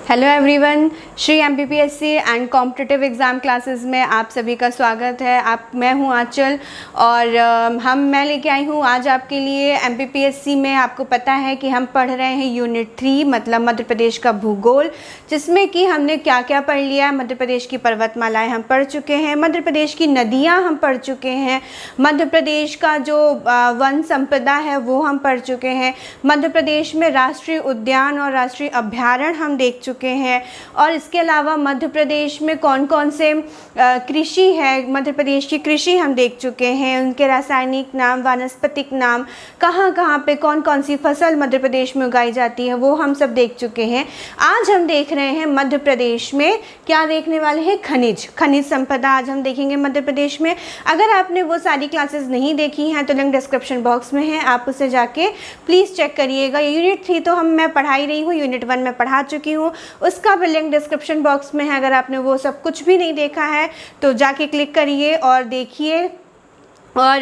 Hello everyone, Shri MPPSC and competitive exam classes में आप सभी का स्वागत है। मैं हूं आंचल और मैं लेके आई हूं आज आपके लिए एमपीपीएससी में। आपको पता है कि हम पढ़ रहे हैं यूनिट 3 मतलब मध्य प्रदेश का भूगोल, जिसमें कि हमने क्या क्या पढ़ लिया है। मध्य प्रदेश की पर्वतमालाएं हम पढ़ चुके हैं, मध्य प्रदेश की नदियाँ हम पढ़ चुके हैं, मध्य प्रदेश का जो वन संपदा है वो हम पढ़ चुके हैं, मध्य प्रदेश में राष्ट्रीय उद्यान और राष्ट्रीय अभ्यारण्य हम देख चुके हैं। और इसके अलावा मध्य प्रदेश में कौन कौन से कृषि है, मध्य प्रदेश की कृषि हम देख चुके हैं, उनके रासायनिक नाम, वानस्पतिक नाम, कहाँ कहाँ पे कौन कौन सी फसल मध्य प्रदेश में उगाई जाती है वो हम सब देख चुके हैं। आज हम देख रहे हैं मध्य प्रदेश में क्या देखने वाले हैं, खनिज संपदा आज हम देखेंगे मध्य प्रदेश में। अगर आपने वो सारी क्लासेस नहीं देखी हैं तो लिंक डिस्क्रिप्शन बॉक्स में है, आप उसे जाके प्लीज़ चेक करिएगा। यूनिट 3 तो मैं पढ़ा ही रही हूँ, यूनिट 1 में पढ़ा चुकी हूँ, उसका भी लिंक डिस्क्रिप्शन बॉक्स में है। अगर आपने वो सब कुछ भी नहीं देखा है तो जाके क्लिक करिए और देखिए। और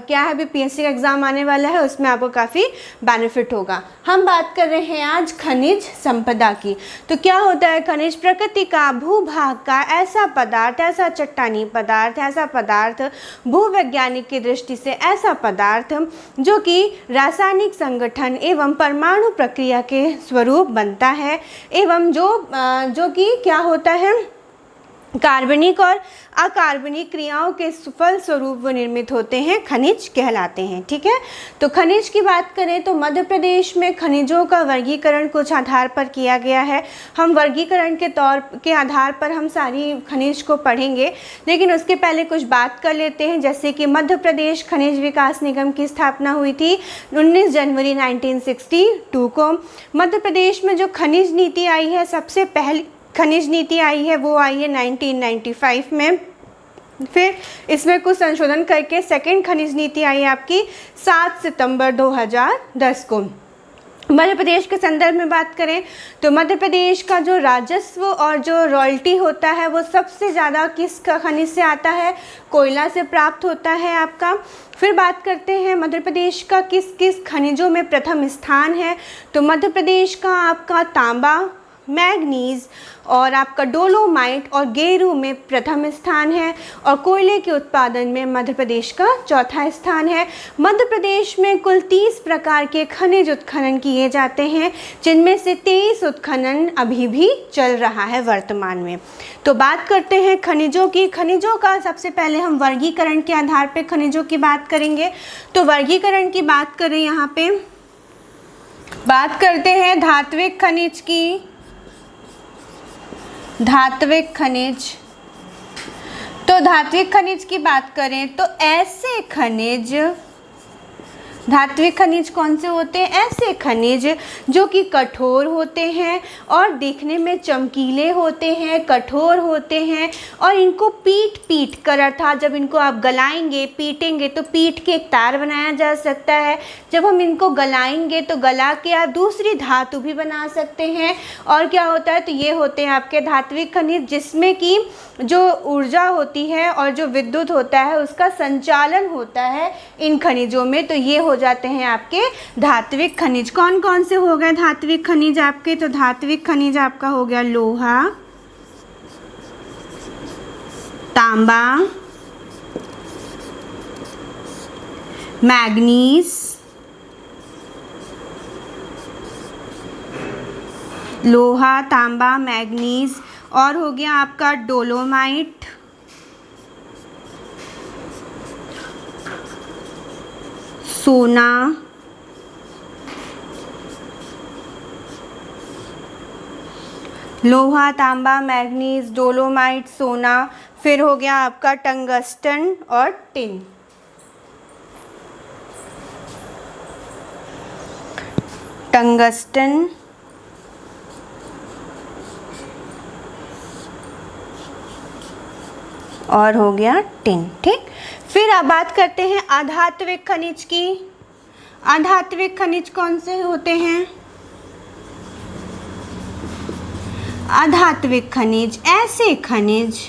क्या है, अभी पीएससी का एग्ज़ाम आने वाला है, उसमें आपको काफ़ी बेनिफिट होगा। हम बात कर रहे हैं आज खनिज संपदा की। तो क्या होता है खनिज? प्रकृति का, भूभाग का ऐसा पदार्थ, ऐसा चट्टानी पदार्थ, ऐसा पदार्थ, भूवैज्ञानिक की दृष्टि से ऐसा पदार्थ जो कि रासायनिक संगठन एवं परमाणु प्रक्रिया के स्वरूप बनता है, एवं जो कि क्या होता है, कार्बनिक और अकार्बनिक क्रियाओं के फल स्वरूप वो निर्मित होते हैं, खनिज कहलाते हैं। ठीक है, तो खनिज की बात करें तो मध्य प्रदेश में खनिजों का वर्गीकरण कुछ आधार पर किया गया है। हम वर्गीकरण के आधार पर हम सारी खनिज को पढ़ेंगे, लेकिन उसके पहले कुछ बात कर लेते हैं। जैसे कि मध्य प्रदेश खनिज विकास निगम की स्थापना हुई थी 19 जनवरी 1962 को। मध्य प्रदेश में जो खनिज नीति आई है, सबसे पहली खनिज नीति आई है वो आई है 1995 में। फिर इसमें कुछ संशोधन करके सेकंड खनिज नीति आई है आपकी 7 सितंबर 2010 को। मध्य प्रदेश के संदर्भ में बात करें तो मध्य प्रदेश का जो राजस्व और जो रॉयल्टी होता है वो सबसे ज़्यादा किस खनिज से आता है? कोयला से प्राप्त होता है आपका। फिर बात करते हैं मध्य प्रदेश का किस किस खनिजों में प्रथम स्थान है। तो मध्य प्रदेश का आपका तांबा, मैग्नीज और आपका डोलोमाइट और गेरू में प्रथम स्थान है, और कोयले के उत्पादन में मध्य प्रदेश का चौथा स्थान है। मध्य प्रदेश में कुल 30 प्रकार के खनिज उत्खनन किए जाते हैं, जिनमें से 23 उत्खनन अभी भी चल रहा है वर्तमान में। तो बात करते हैं खनिजों की। खनिजों का सबसे पहले हम वर्गीकरण के आधार पर खनिजों की बात करेंगे। तो वर्गीकरण की बात करें, यहाँ पे बात करते हैं धात्विक खनिज की। धात्विक खनिज, तो धात्विक खनिज की बात करें तो ऐसे खनिज, धात्विक खनिज कौन से होते हैं? ऐसे खनिज जो कि कठोर होते हैं और दिखने में चमकीले होते हैं, कठोर होते हैं, और इनको पीट कर, अर्थात जब इनको आप गलाएंगे, पीटेंगे तो पीट के एक तार बनाया जा सकता है। जब हम इनको गलाएंगे तो गला के आप दूसरी धातु भी बना सकते हैं। और क्या होता है, तो ये होते हैं आपके धात्विक खनिज, जिसमें कि जो ऊर्जा होती है और जो विद्युत होता है उसका संचालन होता है इन खनिजों में। तो ये हो जाते हैं आपके धात्विक खनिज। कौन कौन से हो गए धात्विक खनिज आपके? तो धात्विक खनिज आपका हो गया लोहा, तांबा, मैग्नीज, लोहा, तांबा, मैग्नीज, और हो गया आपका डोलोमाइट, सोना, लोहा, तांबा, मैग्नीज, डोलोमाइट, सोना। फिर हो गया आपका टंगस्टन और टिन। टंगस्टन, और हो गया टिन। ठीक, फिर अब बात करते हैं अधात्विक खनिज की। अधात्विक खनिज कौन से होते हैं? अधात्विक खनिज ऐसे खनिज,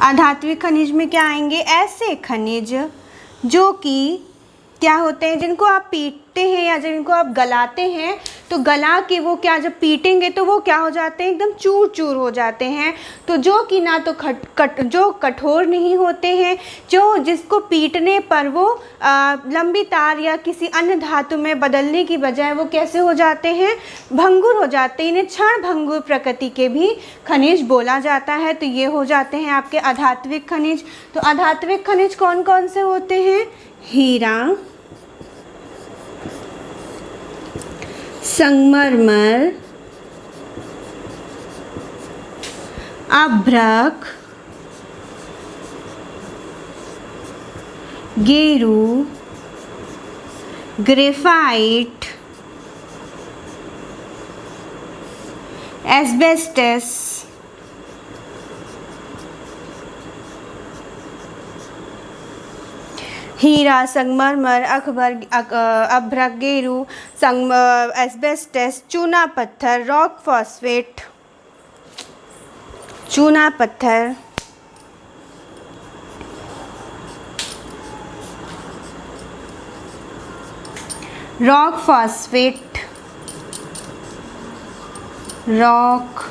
अधात्विक खनिज में क्या आएंगे? ऐसे खनिज जो कि क्या होते हैं, जिनको आप पीटते हैं या जिनको आप गलाते हैं तो गला के वो क्या, जब पीटेंगे तो वो क्या हो जाते हैं, एकदम चूर चूर हो जाते हैं। तो जो कि ना तो जो कठोर नहीं होते हैं, जो जिसको पीटने पर वो लंबी तार या किसी अन्य धातु में बदलने की बजाय वो कैसे हो जाते हैं, भंगुर हो जाते हैं। इन्हें क्षण भंगुर प्रकृति के भी खनिज बोला जाता है। तो ये हो जाते हैं आपके अधात्विक खनिज। तो अधात्विक खनिज कौन कौन से होते हैं, हीरा, संगमरमर, अभ्रक, गेरू, ग्रेफाइट, एस्बेस्टस, हीरा, संगमरमर, अभ्रक, गेरू, एस्बेस्टस, चूना पत्थर, रॉक फॉस्फेट, चूना पत्थर, रॉक फॉस्फेट, रॉक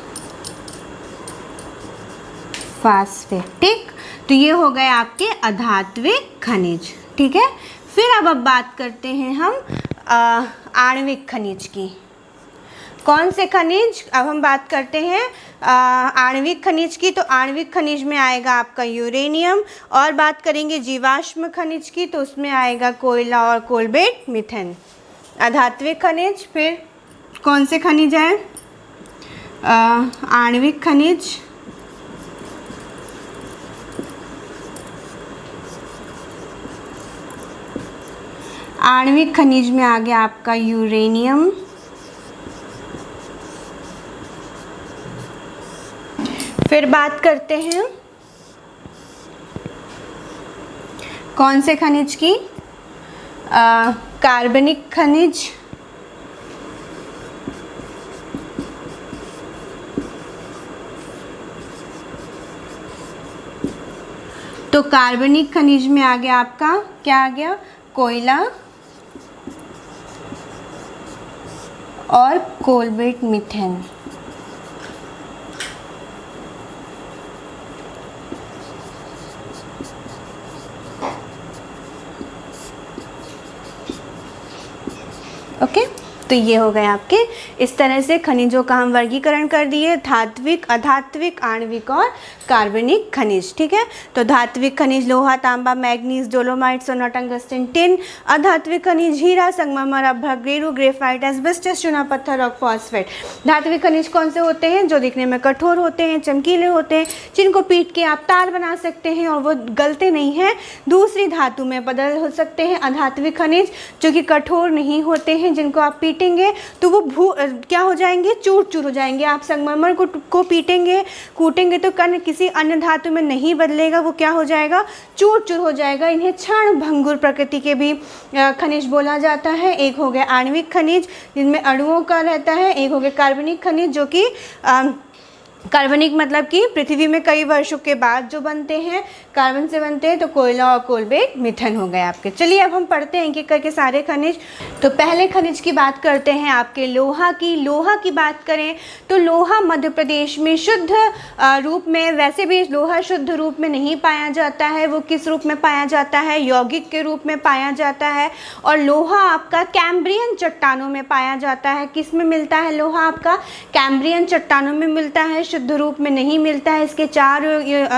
फॉस्फेट, ठीक। तो ये हो गए आपके अधात्विक खनिज, ठीक है। फिर अब बात करते हैं हम आणविक खनिज की। कौन से खनिज, अब हम बात करते हैं आणविक खनिज की। तो आणविक खनिज में आएगा आपका यूरेनियम, और बात करेंगे जीवाश्म खनिज की तो उसमें आएगा कोयला और कोलबेट, मीथेन। अधात्विक खनिज, फिर कौन से खनिज है, आणविक खनिज, आणविक खनिज में आ गया आपका यूरेनियम, फिर बात करते हैं कौन से खनिज की, कार्बनिक खनिज, तो कार्बनिक खनिज में आ गया आपका क्या आ गया, कोयला और कोलबेट, मीथेन। ओके, तो ये हो गए आपके, इस तरह से खनिजों का हम वर्गीकरण कर दिए, धात्विक, अधात्विक, आणविक और कार्बनिक खनिज, ठीक है। तो धात्विक खनिज लोहा, तांबा, मैग्नीज, डोलोमाइट, सोना, टंगस्टन, टिन। अधात्विक खनिज हीरा, संगमरमर, अभ्रक, गेरू, ग्रेफाइट, एस्बेस्टस, चूना पत्थर और फॉस्फेट। धात्विक खनिज कौन से होते हैं, जो दिखने में कठोर होते हैं, चमकीले होते हैं, जिनको पीट के आप तार बना सकते हैं और वो गलते नहीं हैं, दूसरी धातु में बदल हो सकते हैं। अधात्विक खनिज जो कि कठोर नहीं होते हैं, जिनको आप पीटेंगे तो वो क्या हो जाएंगे, चूर चूर हो जाएंगे। आप संगमरमर को पीटेंगे, कूटेंगे तो कण किसी अन्य धातु में नहीं बदलेगा, वो क्या हो जाएगा, चूर चूर हो जाएगा। इन्हें क्षण भंगुर प्रकृति के भी खनिज बोला जाता है। एक हो गया आणविक खनिज जिनमें अणुओं का रहता है, एक हो गया कार्बनिक खनिज जो कि कार्बनिक मतलब कि पृथ्वी में कई वर्षों के बाद जो बनते हैं, कार्बन से बनते हैं। तो कोयला और कोलबेट, मीथेन हो गए आपके। चलिए अब हम पढ़ते हैं एक एक करके सारे खनिज। तो पहले खनिज की बात करते हैं आपके लोहा की। लोहा की बात करें तो लोहा मध्य प्रदेश में शुद्ध रूप में, वैसे भी लोहा शुद्ध रूप में नहीं पाया जाता है। वो किस रूप में पाया जाता है, यौगिक के रूप में पाया जाता है। और लोहा आपका कैम्ब्रियन चट्टानों में पाया जाता है। किस में मिलता है लोहा, आपका कैम्ब्रियन चट्टानों में मिलता है, शुद्ध रूप में नहीं मिलता है। इसके चार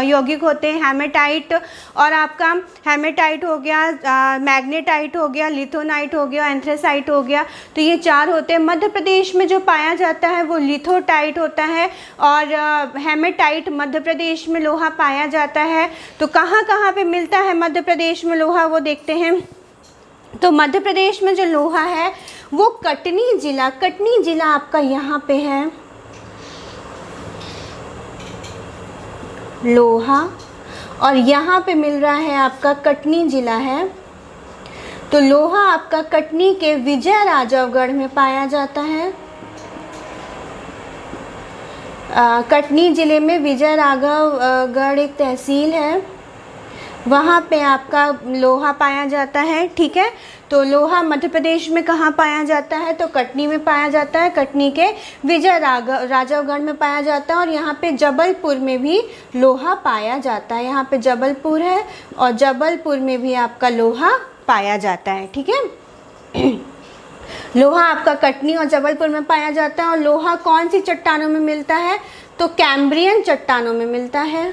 यौगिक होते हैं, हेमेटाइट, और आपका हेमेटाइट हो गया, मैग्नेटाइट हो गया, लिथोनाइट हो गया, एंथ्रेसाइट हो गया। तो ये चार होते हैं। मध्य प्रदेश में जो पाया जाता है वो लिथोटाइट होता है, और हेमेटाइट मध्य प्रदेश में लोहा पाया जाता है। तो कहाँ कहाँ पे मिलता है मध्य प्रदेश में लोहा, वो देखते हैं। तो मध्य प्रदेश में जो लोहा है वो कटनी जिला आपका यहाँ पे है लोहा, और यहाँ पे मिल रहा है आपका कटनी जिला है। तो लोहा आपका कटनी के विजय राघवगढ़ में पाया जाता है। कटनी जिले में विजय राघवगढ़ एक तहसील है, वहाँ पे आपका लोहा पाया जाता है। ठीक है, तो लोहा मध्य प्रदेश में कहाँ पाया जाता है? तो कटनी में पाया जाता है, कटनी के विजय राघवगढ़ में पाया जाता है। और यहाँ पे जबलपुर में भी लोहा पाया जाता है। यहाँ पे जबलपुर है और जबलपुर में भी आपका लोहा पाया जाता है। ठीक है, लोहा आपका कटनी और जबलपुर में पाया जाता है। और लोहा कौन सी चट्टानों में मिलता है? तो कैम्ब्रियन चट्टानों में मिलता है।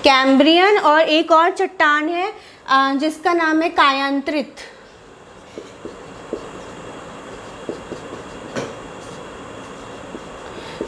कैम्ब्रियन, और एक और चट्टान है जिसका नाम है कायांतरित।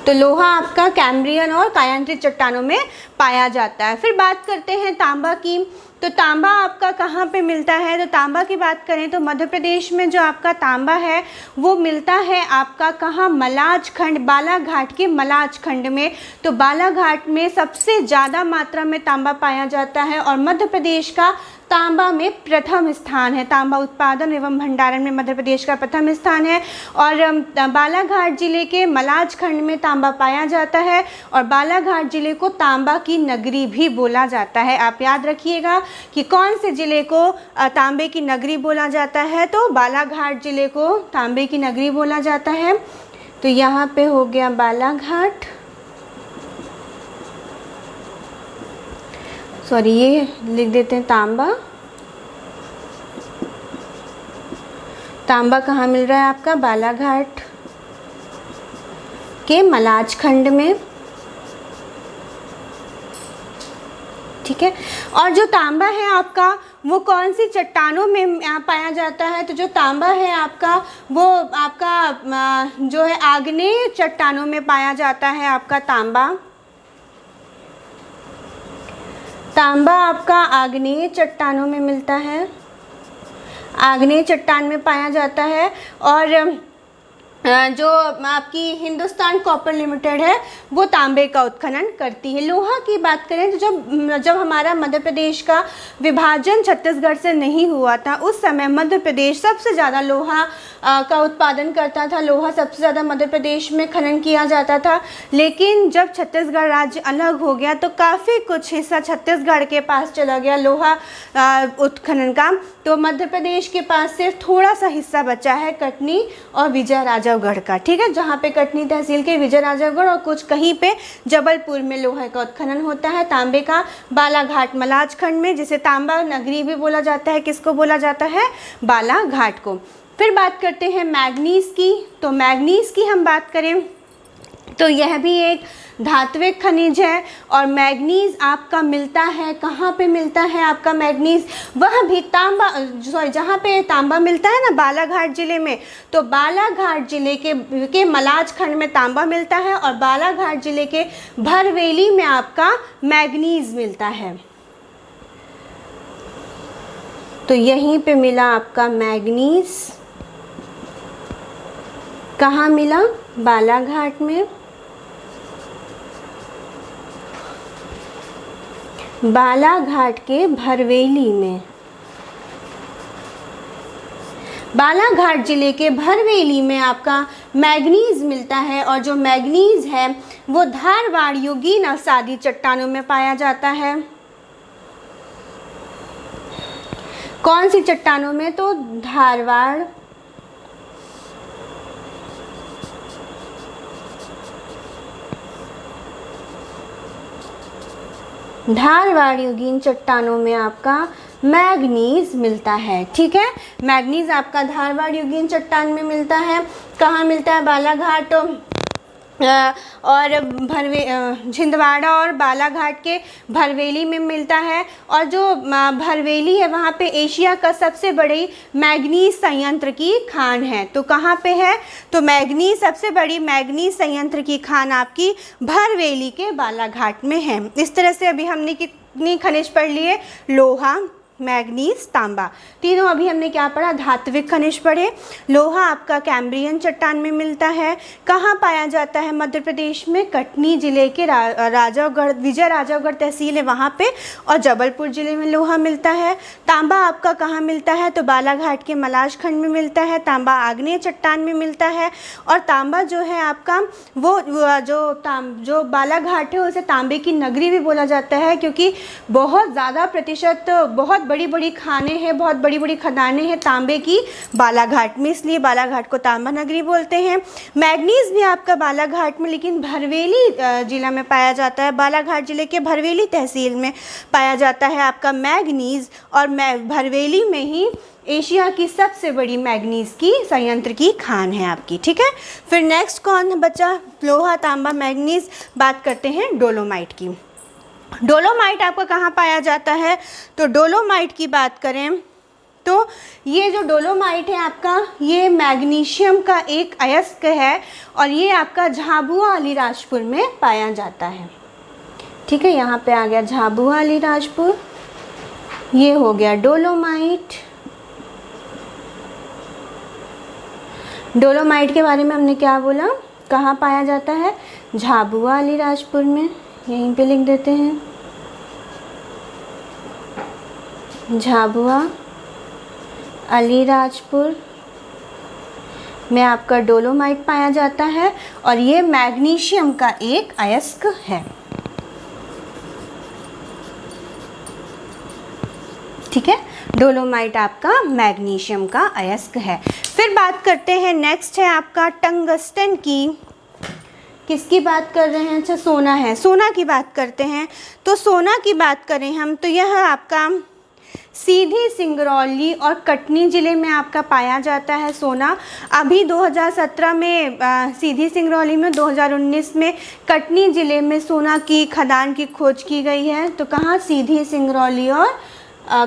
तो लोहा आपका कैम्ब्रियन और कायांतरित चट्टानों में पाया जाता है। फिर बात करते हैं तांबा की। तो तांबा आपका कहाँ पे मिलता है? तो तांबा की बात करें तो मध्य प्रदेश में जो आपका तांबा है वो मिलता है आपका कहाँ? मलाज खंड, बालाघाट के मलाज खंड में। तो बालाघाट में सबसे ज़्यादा मात्रा में तांबा पाया जाता है और मध्य प्रदेश का तांबा में प्रथम स्थान है। तांबा उत्पादन एवं भंडारण में मध्य प्रदेश का प्रथम स्थान है। और बालाघाट जिले के मलाज खंड में तांबा पाया जाता है और बालाघाट जिले को तांबा की नगरी भी बोला जाता है। आप याद रखिएगा कि कौन से ज़िले को तांबे की नगरी बोला जाता है? तो बालाघाट ज़िले को तांबे की नगरी बोला जाता है। तो यहाँ पे हो गया बालाघाट, सॉरी ये लिख देते हैं तांबा। तांबा कहाँ मिल रहा है आपका? बालाघाट के मलाज खंड में। ठीक है, और जो तांबा है आपका वो कौन सी चट्टानों में पाया जाता है? तो जो तांबा है आपका वो आपका जो है आग्नेय चट्टानों में पाया जाता है। आपका तांबा आपका आग्नेय चट्टानों में मिलता है, आग्नेय चट्टान में पाया जाता है। और जो आपकी हिंदुस्तान कॉपर लिमिटेड है वो तांबे का उत्खनन करती है। लोहा की बात करें तो जब हमारा मध्य प्रदेश का विभाजन छत्तीसगढ़ से नहीं हुआ था उस समय मध्य प्रदेश सबसे ज़्यादा लोहा का उत्पादन करता था। लोहा सबसे ज़्यादा मध्य प्रदेश में खनन किया जाता था। लेकिन जब छत्तीसगढ़ राज्य अलग हो गया तो काफ़ी कुछ हिस्सा छत्तीसगढ़ के पास चला गया लोहा उत्खनन का। तो मध्य प्रदेश के पास सिर्फ थोड़ा सा हिस्सा बचा है कटनी और विजय राघवगढ़ का। ठीक है, जहाँ पे कटनी तहसील के विजय राघवगढ़ और कुछ कहीं पे जबलपुर में लोहे का उत्खनन होता है तांबे का। बालाघाट मलाज खंड में, जिसे तांबा नगरी भी बोला जाता है, किसको बोला जाता है? बालाघाट को। फिर बात करते हैं मैग्नीज की। तो मैग्नीज की हम बात करें तो यह भी एक धात्विक खनिज है और मैग्नीज आपका मिलता है कहाँ पे मिलता है आपका मैग्नीज? वह भी जहाँ पे तांबा मिलता है ना बालाघाट ज़िले में, तो बालाघाट ज़िले के मलाज खंड में तांबा मिलता है और बालाघाट ज़िले के भरवेली में आपका मैग्नीज मिलता है। तो यहीं पे मिला आपका मैग्नीज। कहाँ मिला? बालाघाट में। बालाघाट के भरवेली में। बालाघाट जिले के भरवेली में आपका मैग्नीज मिलता है और जो मैग्नीज है वो धारवाड़ युगीन अवसादी चट्टानों में पाया जाता है। कौन सी चट्टानों में? तो धारवाड़ युगीन चट्टानों में आपका मैग्नीज मिलता है। ठीक है, मैग्नीज आपका धारवाड़ युगीन चट्टान में मिलता है। कहाँ मिलता है? बालाघाट और छिंदवाड़ा और बालाघाट के भरवेली में मिलता है। और जो भरवेली है वहाँ पे एशिया का सबसे बड़ी मैग्नीज संयंत्र की खान है। तो कहाँ पे है? तो मैग्नीज सबसे बड़ी मैग्नीज संयंत्र की खान आपकी भरवेली के बालाघाट में है। इस तरह से अभी हमने कितनी खनिज पढ़ लिए? लोहा, मैग्नीज, तांबा, तीनों अभी हमने क्या पढ़ा, धात्विक खनिज पढ़े। लोहा आपका कैम्ब्रियन चट्टान में मिलता है। कहाँ पाया जाता है, मध्य प्रदेश में कटनी जिले के राजागढ़, विजय राजागढ़ तहसील है वहाँ पे, और जबलपुर जिले में लोहा मिलता है। तांबा आपका कहाँ मिलता है, तो बालाघाट के मलाज खंड में मिलता है। तांबा आग्नेय चट्टान में मिलता है। और तांबा जो है आपका वो जो बालाघाट है उसे तांबे की नगरी भी बोला जाता है, क्योंकि बहुत ज़्यादा प्रतिशत, बहुत बड़ी बड़ी खानें हैं, बहुत बड़ी बड़ी खदानें हैं तांबे की बालाघाट में, इसलिए बालाघाट को तांबा नगरी बोलते हैं। मैग्नीज भी आपका बालाघाट में, लेकिन भरवेली जिला में पाया जाता है। बालाघाट जिले के भरवेली तहसील में पाया जाता है आपका मैग्नीज, और भरवेली में ही एशिया की सबसे बड़ी मैग्नीज की संयंत्र की खान है आपकी, ठीक है। फिर नेक्स्ट कौन बचा, लोहा, तांबा, मैग्नीज। बात करते हैं डोलोमाइट की। डोलोमाइट आपका कहाँ पाया जाता है, तो डोलोमाइट की बात करें तो ये जो डोलोमाइट है आपका, ये मैग्नीशियम का एक अयस्क है, और ये आपका झाबुआ अलीराजपुर में पाया जाता है, ठीक है। यहाँ पे आ गया झाबुआ अलीराजपुर, ये हो गया डोलोमाइट। डोलोमाइट के बारे में हमने क्या बोला, कहाँ पाया जाता है, झाबुआ अलीराजपुर में, यहीं पे लिख देते हैं, झाबुआ अलीराजपुर में आपका डोलोमाइट पाया जाता है, और ये मैग्नीशियम का एक अयस्क है, ठीक है। डोलोमाइट आपका मैग्नीशियम का अयस्क है। फिर बात करते हैं, नेक्स्ट है आपका टंगस्टन की। किसकी बात कर रहे हैं, अच्छा सोना है, सोना की बात करते हैं। तो सोना की बात करें हम तो यह आपका सीधी, सिंगरौली और कटनी ज़िले में आपका पाया जाता है सोना। अभी 2017 में सीधी, सिंगरौली में, 2019 में कटनी ज़िले में सोना की खदान की खोज की गई है। तो कहाँ, सीधी, सिंगरौली और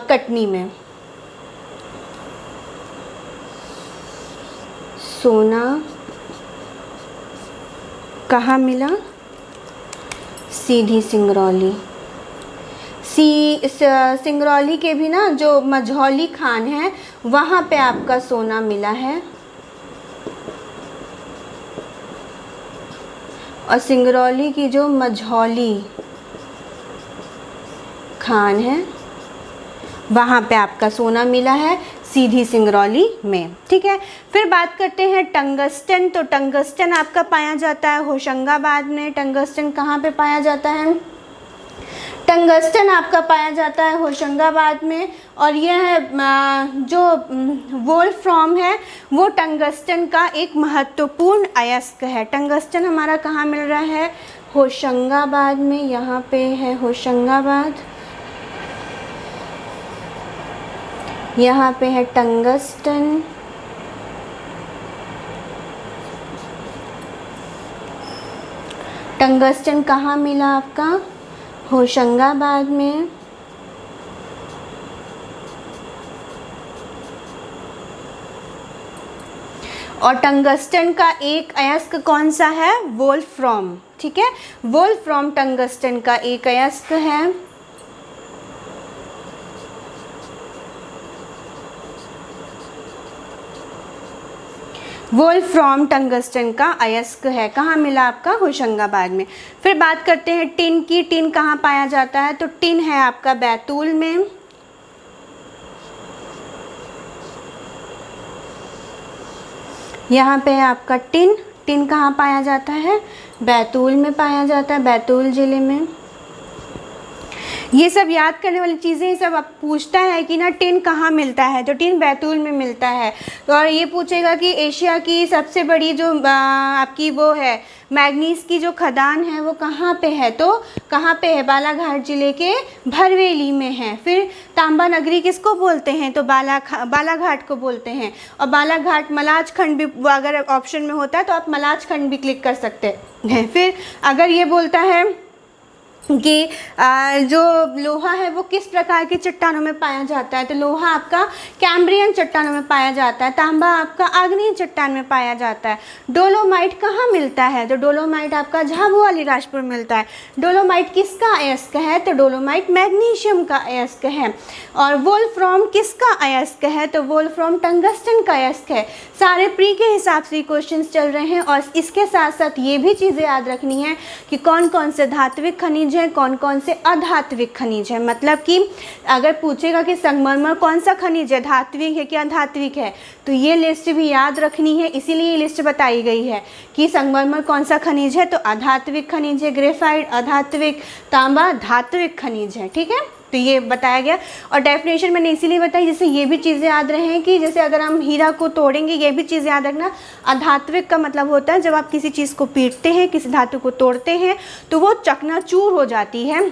कटनी में सोना कहाँ मिला, सीधी, सिंगरौली। सिंगरौली के भी ना जो मझौली खान है वहाँ पे आपका सोना मिला है, और सिंगरौली की जो मझौली खान है वहाँ पे आपका सोना मिला है, सीधी, सिंगरौली में, ठीक है। फिर बात करते हैं टंगस्टन। तो टंगस्टन आपका पाया जाता है होशंगाबाद में। टंगस्टन कहाँ पे पाया जाता है, टंगस्टन आपका पाया जाता है होशंगाबाद में, और यह जो वोल्फ्राम है वो टंगस्टन का एक महत्वपूर्ण अयस्क है। टंगस्टन हमारा कहाँ मिल रहा है, होशंगाबाद में, यहाँ पे है होशंगाबाद, यहाँ पे है टंगस्टन। टंगस्टन कहाँ मिला आपका, होशंगाबाद में। और टंगस्टन का एक अयस्क कौन सा है, वोल्फ्राम, ठीक है। वोल्फ्राम टंगस्टन का एक अयस्क है। वोल्फ्राम टंगस्टन का अयस्क है, कहाँ मिला आपका, होशंगाबाद में। फिर बात करते हैं टिन की। टिन कहाँ पाया जाता है, तो टिन है आपका बैतूल में। यहाँ पे है आपका टिन। टिन कहाँ पाया जाता है, बैतूल में पाया जाता है, बैतूल ज़िले में। ये सब याद करने वाली चीज़ें, ये सब आप पूछता है कि ना टिन कहाँ मिलता है, तो टिन बैतूल में मिलता है। तो और ये पूछेगा कि एशिया की सबसे बड़ी जो आपकी वो है मैग्नीज की जो खदान है वो कहाँ पे है, तो कहाँ पे है, बालाघाट ज़िले के भरवेली में है। फिर तांबा नगरी किसको बोलते हैं, तो बालाघाट को बोलते हैं। और बालाघाट मलाज खंड भी अगर ऑप्शन में होता है तो आप मलाज खंड भी क्लिक कर सकते हैं। फिर अगर ये बोलता है कि जो लोहा है वो किस प्रकार की चट्टानों में पाया जाता है। तो लोहा आपका कैम्ब्रियन चट्टानों में पाया जाता है, तांबा आपका आग्नेय चट्टान में पाया जाता है। डोलोमाइट कहाँ मिलता है? तो डोलोमाइट आपका झाबुआ अलीराजपुर मिलता है। डोलोमाइट किसका अयस्क है? तो डोलोमाइट मैग्नीशियम का अयस्क है। और वोल्फ्राम किसका अयस्क है? तो वोल्फ्राम टंगस्टन का अयस्क है। सारे प्री के हिसाब से क्वेश्चन चल रहे हैं। और इसके साथ साथ ये भी चीज़ें याद रखनी है कि कौन कौन से धात्विक खनिज हैं, कौन कौन से अधात्विक खनिज हैं। मतलब कि अगर पूछेगा कि संगमरमर कौन सा खनिज है, धात्विक है कि अधात्विक है, तो ये लिस्ट भी याद रखनी है। इसीलिए ये लिस्ट बताई गई है कि संगमरमर कौन सा खनिज है, तो अधात्विक खनिज है, ग्रेफाइट अधात्विक, तांबा धात्विक खनिज है। ठीक है, तो ये बताया गया। और डेफिनेशन मैंने इसीलिए बताई जैसे ये भी चीज़ें याद रहें कि जैसे अगर हम हीरा को तोड़ेंगे, ये भी चीज़ याद रखना। अधात्विक का मतलब होता है जब आप किसी चीज़ को पीटते हैं, किसी धातु को तोड़ते हैं, तो वो चकनाचूर हो जाती है,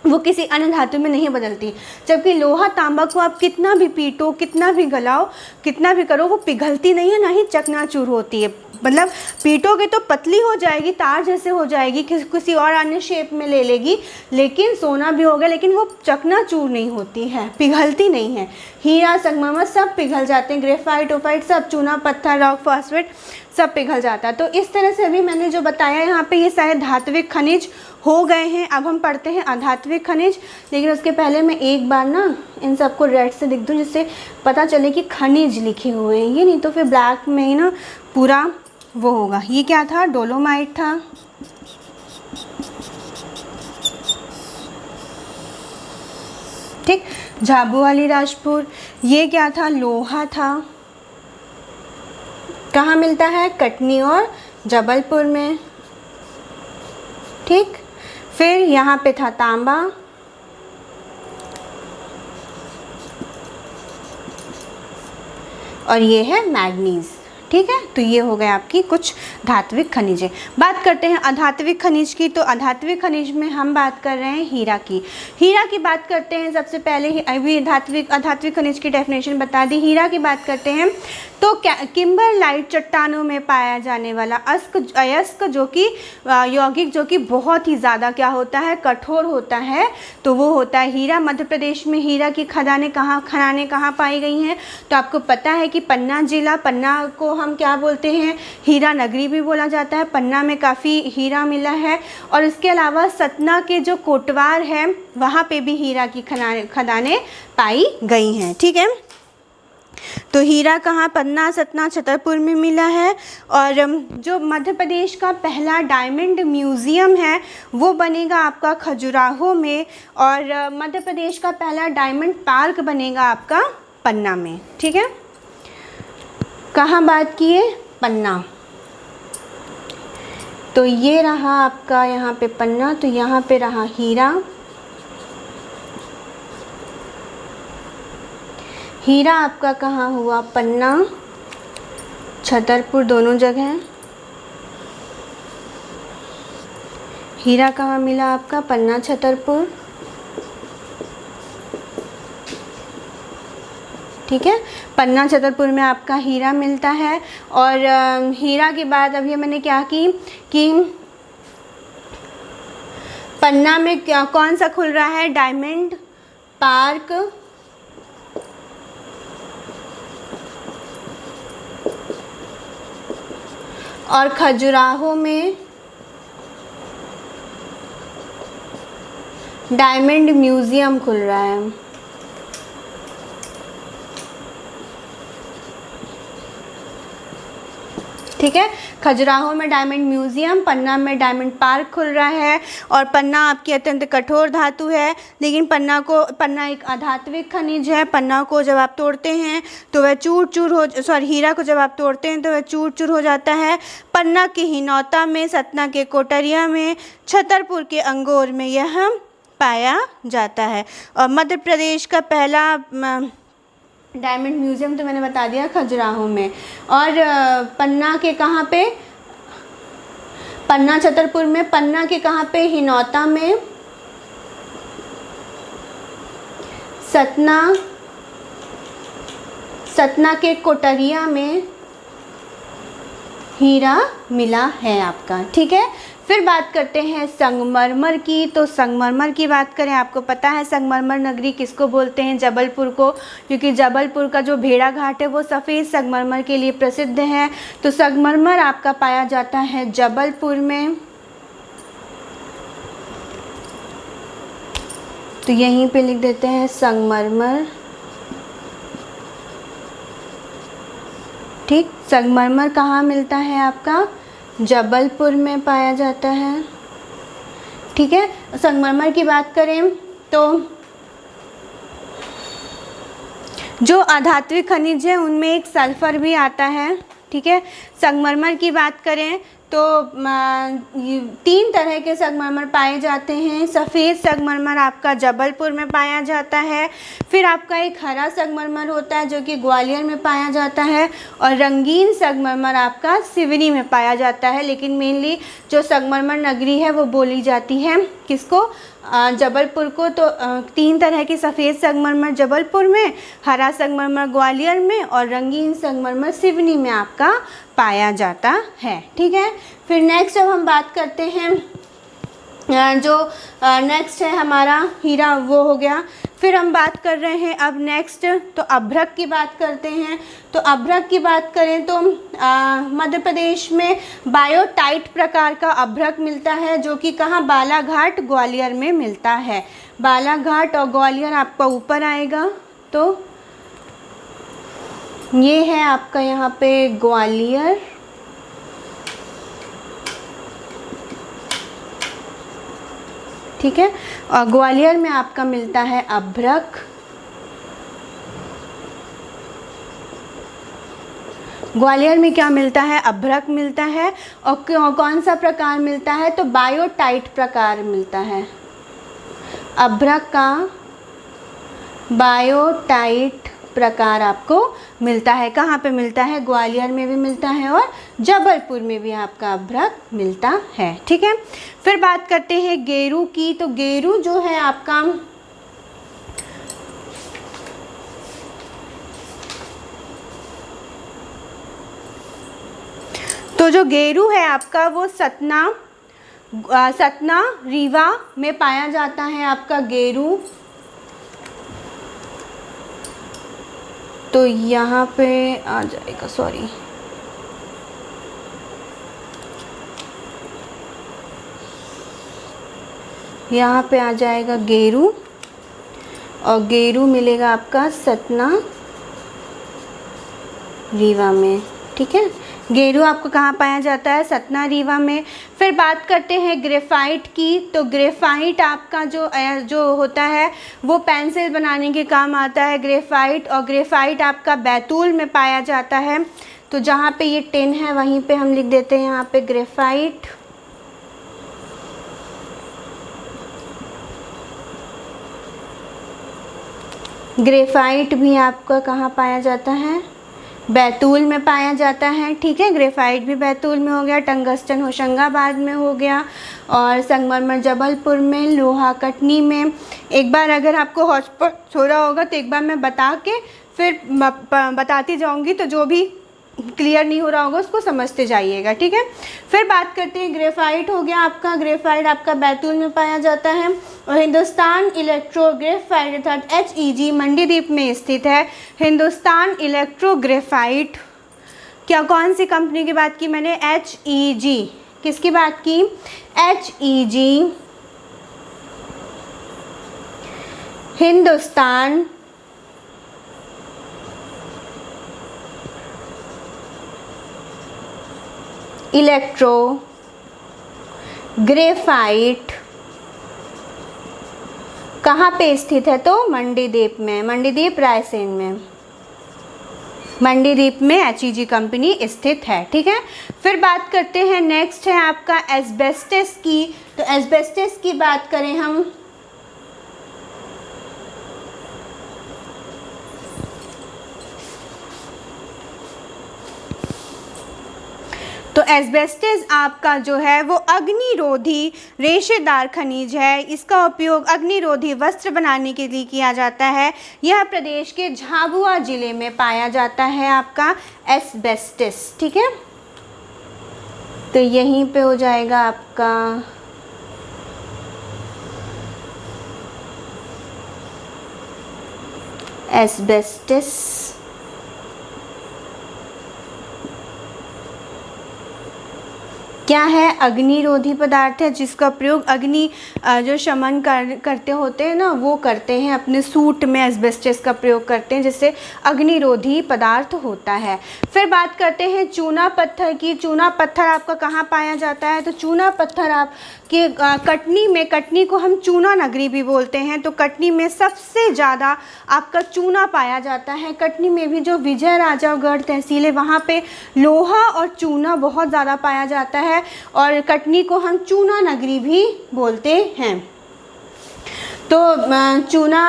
वो किसी अन्य धातु में नहीं बदलती। जबकि लोहा तांबा को आप कितना भी पीटो, कितना भी गलाओ, कितना भी करो, वो पिघलती नहीं है, ना ही चकनाचूर होती है। मतलब पीटोगे तो पतली हो जाएगी, तार जैसे हो जाएगी, किसी और अन्य शेप में ले लेगी, लेकिन सोना भी होगा, लेकिन वो चकनाचूर नहीं होती है, पिघलती नहीं है। हीरा, संगमरमर सब पिघल जाते हैं, ग्रेफाइट, ओफाइट सब, चूना पत्थर, रॉक, फॉस्फेट सब पिघल जाता है। तो इस तरह से अभी मैंने जो बताया यहाँ पे, ये सारे धात्विक खनिज हो गए हैं। अब हम पढ़ते हैं अधात्विक खनिज। लेकिन उसके पहले मैं एक बार ना इन सबको रेड से लिख दूँ, जिससे पता चले कि खनिज लिखे हुए हैं ये, नहीं तो फिर ब्लैक में ही ना पूरा वो होगा। ये क्या था? डोलोमाइट था। ठीक, झाबुआ अलीराजपुर। ये क्या था? लोहा था। कहाँ मिलता है? कटनी और जबलपुर में। ठीक, फिर यहाँ पे था तांबा, और ये है मैग्नीज। ठीक है, तो ये हो गए आपकी कुछ धात्विक खनिजें। बात करते हैं अधात्विक खनिज की। तो अधात्विक खनिज में हम बात कर रहे हैं हीरा की। हीरा की बात करते हैं सबसे पहले ही, अभी अधात्विक खनिज की डेफिनेशन बता दी। हीरा की बात करते हैं तो किम्बरलाइट चट्टानों में पाया जाने वाला अयस्क जो कि यौगिक, जो कि बहुत ही ज़्यादा क्या होता है? कठोर होता है, तो वो होता है हीरा। मध्य प्रदेश में हीरा की खदानें कहाँ पाई गई हैं? तो आपको पता है कि पन्ना जिला, पन्ना को हम क्या बोलते हैं? हीरा नगरी भी बोला जाता है। पन्ना में काफ़ी हीरा मिला है। और इसके अलावा सतना के जो कोटवार है, वहाँ पे भी हीरा की खदानें पाई गई हैं। ठीक है, तो हीरा कहाँ? पन्ना, सतना, छतरपुर में मिला है। और जो मध्य प्रदेश का पहला डायमंड म्यूज़ियम है वो बनेगा आपका खजुराहो में। और मध्य प्रदेश का पहला डायमंड पार्क बनेगा आपका पन्ना में। ठीक है, कहाँ बात किए? पन्ना। तो ये रहा आपका यहाँ पे पन्ना, तो यहाँ पे रहा हीरा। हीरा आपका कहाँ हुआ? पन्ना, छतरपुर, दोनों जगह। हीरा कहाँ मिला आपका? पन्ना, छतरपुर। ठीक है, पन्ना छतरपुर में आपका हीरा मिलता है। और हीरा के बाद अभी मैंने क्या की कि पन्ना में क्या कौन सा खुल रहा है? Diamond park. और खजुराहो में डायमंड म्यूज़ियम खुल रहा है। ठीक है, खजुराहो में डायमंड म्यूज़ियम, पन्ना में डायमंड पार्क खुल रहा है। और पन्ना आपकी अत्यंत कठोर धातु है, लेकिन पन्ना एक अधात्विक खनिज है। पन्ना को जब आप तोड़ते हैं तो वह हीरा को जब आप तोड़ते हैं तो वह चूर चूर हो जाता है। पन्ना के हिनौता में, सतना के कोटरिया में, छतरपुर के अंगोर में यह पाया जाता है। और मध्य प्रदेश का पहला डायमंड म्यूज़ियम तो मैंने बता दिया खजुराहो में। और पन्ना के कहाँ पे? पन्ना छतरपुर में। पन्ना के कहाँ पे? हिनौता में। सतना के कोटरिया में। हीरा मिला है आपका, ठीक है। फिर बात करते हैं संगमरमर की। तो संगमरमर की बात करें, आपको पता है संगमरमर नगरी किसको बोलते हैं? जबलपुर को, क्योंकि जबलपुर का जो भेड़ा घाट है वो सफ़ेद संगमरमर के लिए प्रसिद्ध है। तो संगमरमर आपका पाया जाता है जबलपुर में। तो यहीं पे लिख देते हैं संगमरमर, ठीक। संगमरमर कहाँ मिलता है आपका? जबलपुर में पाया जाता है, ठीक है। संगमरमर की बात करें तो जो अधात्विक खनिज है उनमें एक सल्फर भी आता है, ठीक है। संगमरमर की बात करें तो 3 तरह के संगमरमर पाए जाते हैं। सफ़ेद संगमरमर आपका जबलपुर में पाया जाता है। फिर आपका एक हरा संगमरमर होता है जो कि ग्वालियर में पाया जाता है, और रंगीन संगमरमर आपका सिवनी में पाया जाता है। लेकिन मेनली जो संगमरमर नगरी है वो बोली जाती है किसको? जबलपुर को। तो 3 तरह के सफ़ेद संगमरमर जबलपुर में, हरा संगमरमर ग्वालियर में और रंगीन संगमरमर सिवनी में आपका पाया जाता है, ठीक है। फिर नेक्स्ट अब हम बात करते हैं जो नेक्स्ट है हमारा हीरा, वो हो गया। फिर हम बात कर रहे हैं अब नेक्स्ट तो अभ्रक की बात करते हैं। तो अभ्रक की बात करें तो मध्य प्रदेश में बायोटाइट प्रकार का अभ्रक मिलता है जो कि कहाँ? बालाघाट ग्वालियर में मिलता है। बालाघाट और ग्वालियर आपका ऊपर आएगा, तो ये है आपका यहाँ पे ग्वालियर, ठीक है। और ग्वालियर में आपका मिलता है अभ्रक। ग्वालियर में क्या मिलता है? अभ्रक मिलता है। और कौन सा प्रकार मिलता है? तो बायोटाइट प्रकार मिलता है। अभ्रक का बायोटाइट प्रकार आपको मिलता है। कहाँ पे मिलता है? ग्वालियर में भी मिलता है और जबलपुर में भी आपका अभ्रक मिलता है, ठीक है। फिर बात करते हैं गेरू की। तो गेरू जो है आपका तो जो गेरू है आपका वो सतना रीवा में पाया जाता है आपका गेरू। तो यहाँ पे आ जाएगा, सॉरी, यहाँ पे आ जाएगा गेरू, और गेरू मिलेगा आपका सतना रीवा में, ठीक है। गेरू आपको कहाँ पाया जाता है? सतना रीवा में। फिर बात करते हैं ग्रेफाइट की। तो ग्रेफाइट आपका जो होता है वो पेंसिल बनाने के काम आता है ग्रेफाइट, और ग्रेफाइट आपका बैतूल में पाया जाता है। तो जहाँ पे ये टिन है वहीं पे हम लिख देते हैं यहाँ पे ग्रेफाइट। ग्रेफाइट भी आपका कहाँ पाया जाता है? बैतूल में पाया जाता है, ठीक है। ग्रेफाइट भी बैतूल में हो गया, टंगस्टन होशंगाबाद में हो गया, और संगमरमर जबलपुर में, लोहा कटनी में। एक बार अगर आपको हॉटस्पॉट हो रहा होगा तो एक बार मैं बता के फिर बताती जाऊंगी, तो जो भी क्लियर नहीं हो रहा होगा उसको समझते जाइएगा, ठीक है। फिर बात करते हैं ग्रेफाइट हो गया आपका। ग्रेफाइट आपका बैतूल में पाया जाता है, और हिंदुस्तान इलेक्ट्रो ग्रेफाइट अर्थात HEG मंडीदीप में स्थित है। हिंदुस्तान इलेक्ट्रो ग्रेफाइट, क्या कौन सी कंपनी की बात की मैंने? HEG। किसकी बात की? HEG, हिंदुस्तान इलेक्ट्रो ग्रेफाइट कहाँ पे स्थित है? तो मंडीदीप में, मंडीदीप रायसेन में, मंडीदीप में HEG कंपनी स्थित है, ठीक है। फिर बात करते हैं नेक्स्ट है आपका एस्बेस्टस की। तो एस्बेस्टस की बात करें हम तो एस्बेस्टस आपका जो है वो अग्निरोधी रेशेदार खनिज है। इसका उपयोग अग्निरोधी वस्त्र बनाने के लिए किया जाता है। यह प्रदेश के झाबुआ जिले में पाया जाता है आपका एस्बेस्टस, ठीक है। तो यहीं पे हो जाएगा आपका एस्बेस्टस। क्या है? अग्निरोधी पदार्थ है जिसका प्रयोग अग्नि जो शमन करते होते हैं ना, वो करते हैं अपने सूट में एस्बेस्टस का प्रयोग करते हैं, जिससे अग्निरोधी पदार्थ होता है। फिर बात करते हैं चूना पत्थर की। चूना पत्थर आपका कहाँ पाया जाता है? तो चूना पत्थर आपके कटनी में, कटनी को हम चूना नगरी भी बोलते हैं, तो कटनी में सबसे ज़्यादा आपका चूना पाया जाता है। कटनी में भी जो विजय राजागढ़ तहसील है वहाँ पे लोहा और चूना बहुत ज़्यादा पाया जाता है, और कटनी को हम चूना नगरी भी बोलते हैं। तो चूना,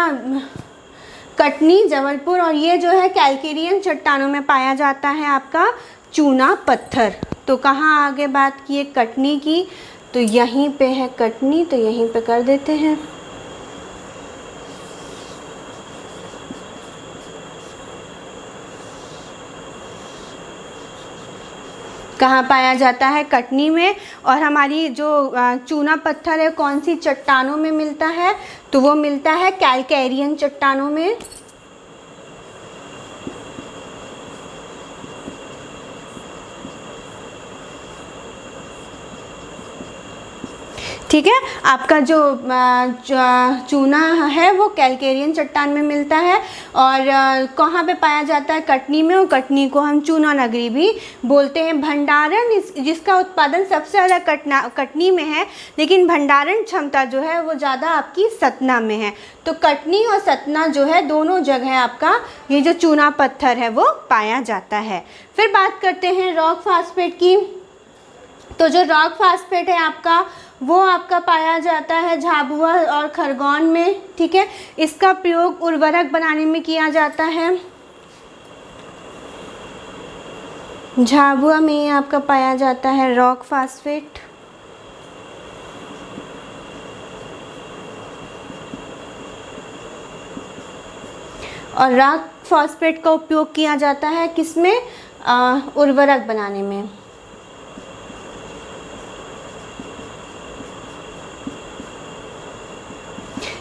कटनी, जबलपुर, और ये जो है कैल्केरियन चट्टानों में पाया जाता है आपका चूना पत्थर। तो कहाँ आगे बात की है? कटनी की, तो यहीं पे है कटनी, तो यहीं पे कर देते हैं। कहाँ पाया जाता है? कटनी में। और हमारी जो चूना पत्थर है कौन सी चट्टानों में मिलता है? तो वो मिलता है कैल्केरियन चट्टानों में। ठीक है, आपका जो चूना है वो कैल्केरियन चट्टान में मिलता है, और कहाँ पे पाया जाता है? कटनी में, और कटनी को हम चूना नगरी भी बोलते हैं। भंडारण, जिसका उत्पादन सबसे ज़्यादा कटनी में है, लेकिन भंडारण क्षमता जो है वो ज़्यादा आपकी सतना में है। तो कटनी और सतना जो है दोनों जगह आपका ये जो चूना पत्थर है वो पाया जाता है। फिर बात करते हैं रॉक फास्फेट की। तो जो रॉक फास्फेट है आपका वो आपका पाया जाता है झाबुआ और खरगोन में। ठीक है, इसका प्रयोग उर्वरक बनाने में किया जाता है। झाबुआ में ये आपका पाया जाता है रॉक फास्फेट। और रॉक फास्फेट का उपयोग किया जाता है किसमें? उर्वरक बनाने में।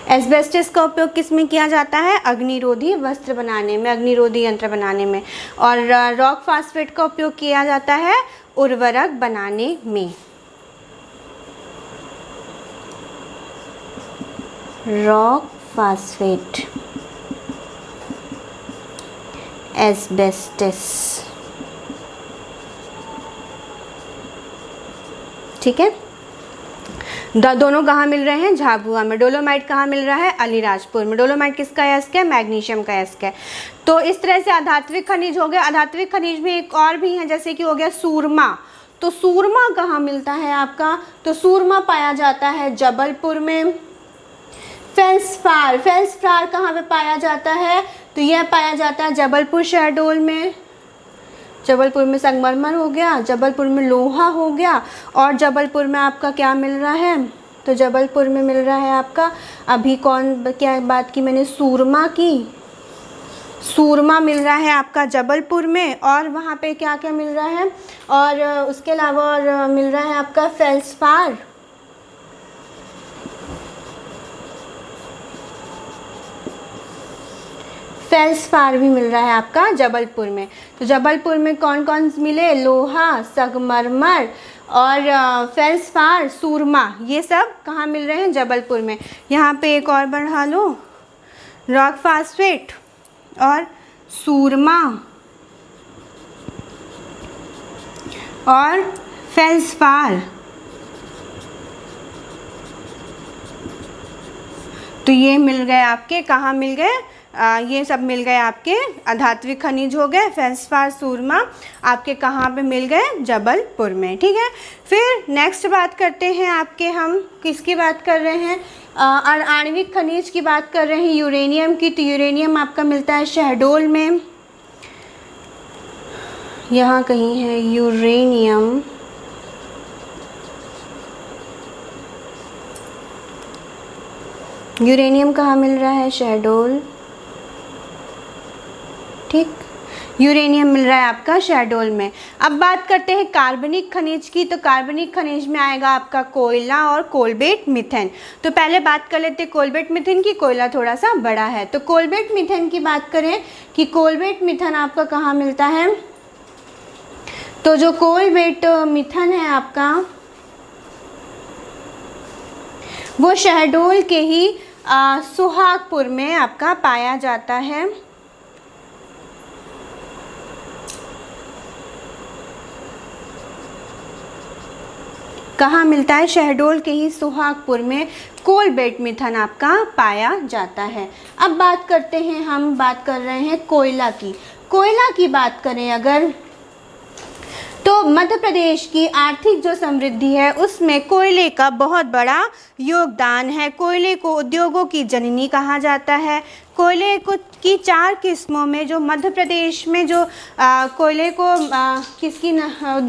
एस्बेस्टस का उपयोग किस में किया जाता है? अग्निरोधी वस्त्र बनाने में, अग्निरोधी यंत्र बनाने में। और रॉक फास्फेट का उपयोग किया जाता है उर्वरक बनाने में। Rock phosphate, asbestos. ठीक है, दोनों कहाँ मिल रहे हैं? झाबुआ में। डोलोमाइट कहाँ मिल रहा है? अलीराजपुर में। डोलोमाइट किसका अयस्क है? मैग्नीशियम का अयस्क है। तो इस तरह से अधात्विक खनिज हो गया। अधात्विक खनिज में एक और भी है, जैसे कि हो गया सूरमा। तो सूरमा कहाँ मिलता है आपका? तो सूरमा पाया जाता है जबलपुर में। फेल्सपार, फेल्सपार कहाँ पे पाया जाता है? तो यह पाया जाता है जबलपुर शहडोल में। जबलपुर में संगमरमर हो गया, जबलपुर में लोहा हो गया, और जबलपुर में आपका क्या मिल रहा है? तो जबलपुर में मिल रहा है आपका, अभी क्या बात की मैंने? सूरमा की। सूरमा मिल रहा है आपका जबलपुर में, और वहाँ पे क्या क्या मिल रहा है? और उसके अलावा और मिल रहा है आपका फेल्सपार। फेल्सपार भी मिल रहा है आपका जबलपुर में। तो जबलपुर में कौन कौन मिले? लोहा, संगमरमर और फेल्सपार, सूरमा, ये सब कहाँ मिल रहे हैं? जबलपुर में। यहाँ पे एक और बढ़ा लो, रॉक फास्फेट और सूरमा और फेल्सपार। तो ये मिल गए आपके, कहाँ मिल गए? ये सब मिल गए आपके अधात्विक खनिज हो गए। फेल्सपार, सूरमा आपके कहाँ पे मिल गए? जबलपुर में। ठीक है, फिर नेक्स्ट बात करते हैं आपके, हम किसकी बात कर रहे हैं? आणविक खनिज की बात कर रहे हैं, यूरेनियम की। तो यूरेनियम आपका मिलता है शहडोल में। यहाँ कहीं है यूरेनियम। यूरेनियम कहाँ मिल रहा है? शहडोल। ठीक, यूरेनियम मिल रहा है आपका शहडोल में। अब बात करते हैं कार्बनिक खनिज की, तो कार्बनिक खनिज में आएगा आपका कोयला और कोलबेट मीथेन। तो पहले बात कर लेते हैं कोलबेट मीथेन की, कोयला थोड़ा सा बड़ा है। तो कोलबेट मीथेन की बात करें कि कोलबेट मीथेन आपका कहाँ मिलता है, तो जो कोलबेट मीथेन है आपका वो शहडोल के ही सुहागपुर में आपका पाया जाता है। कहाँ मिलता है, शहडोल के ही सुहागपुर में कोलबेट मीथेन आपका पाया जाता है। अब बात करते हैं, हम बात कर रहे हैं कोयला की। कोयला की बात करें अगर, तो मध्य प्रदेश की आर्थिक जो समृद्धि है उसमें कोयले का बहुत बड़ा योगदान है। कोयले को उद्योगों की जननी कहा जाता है। कोयले को की 4 किस्मों में जो मध्य प्रदेश में जो कोयले को किसकी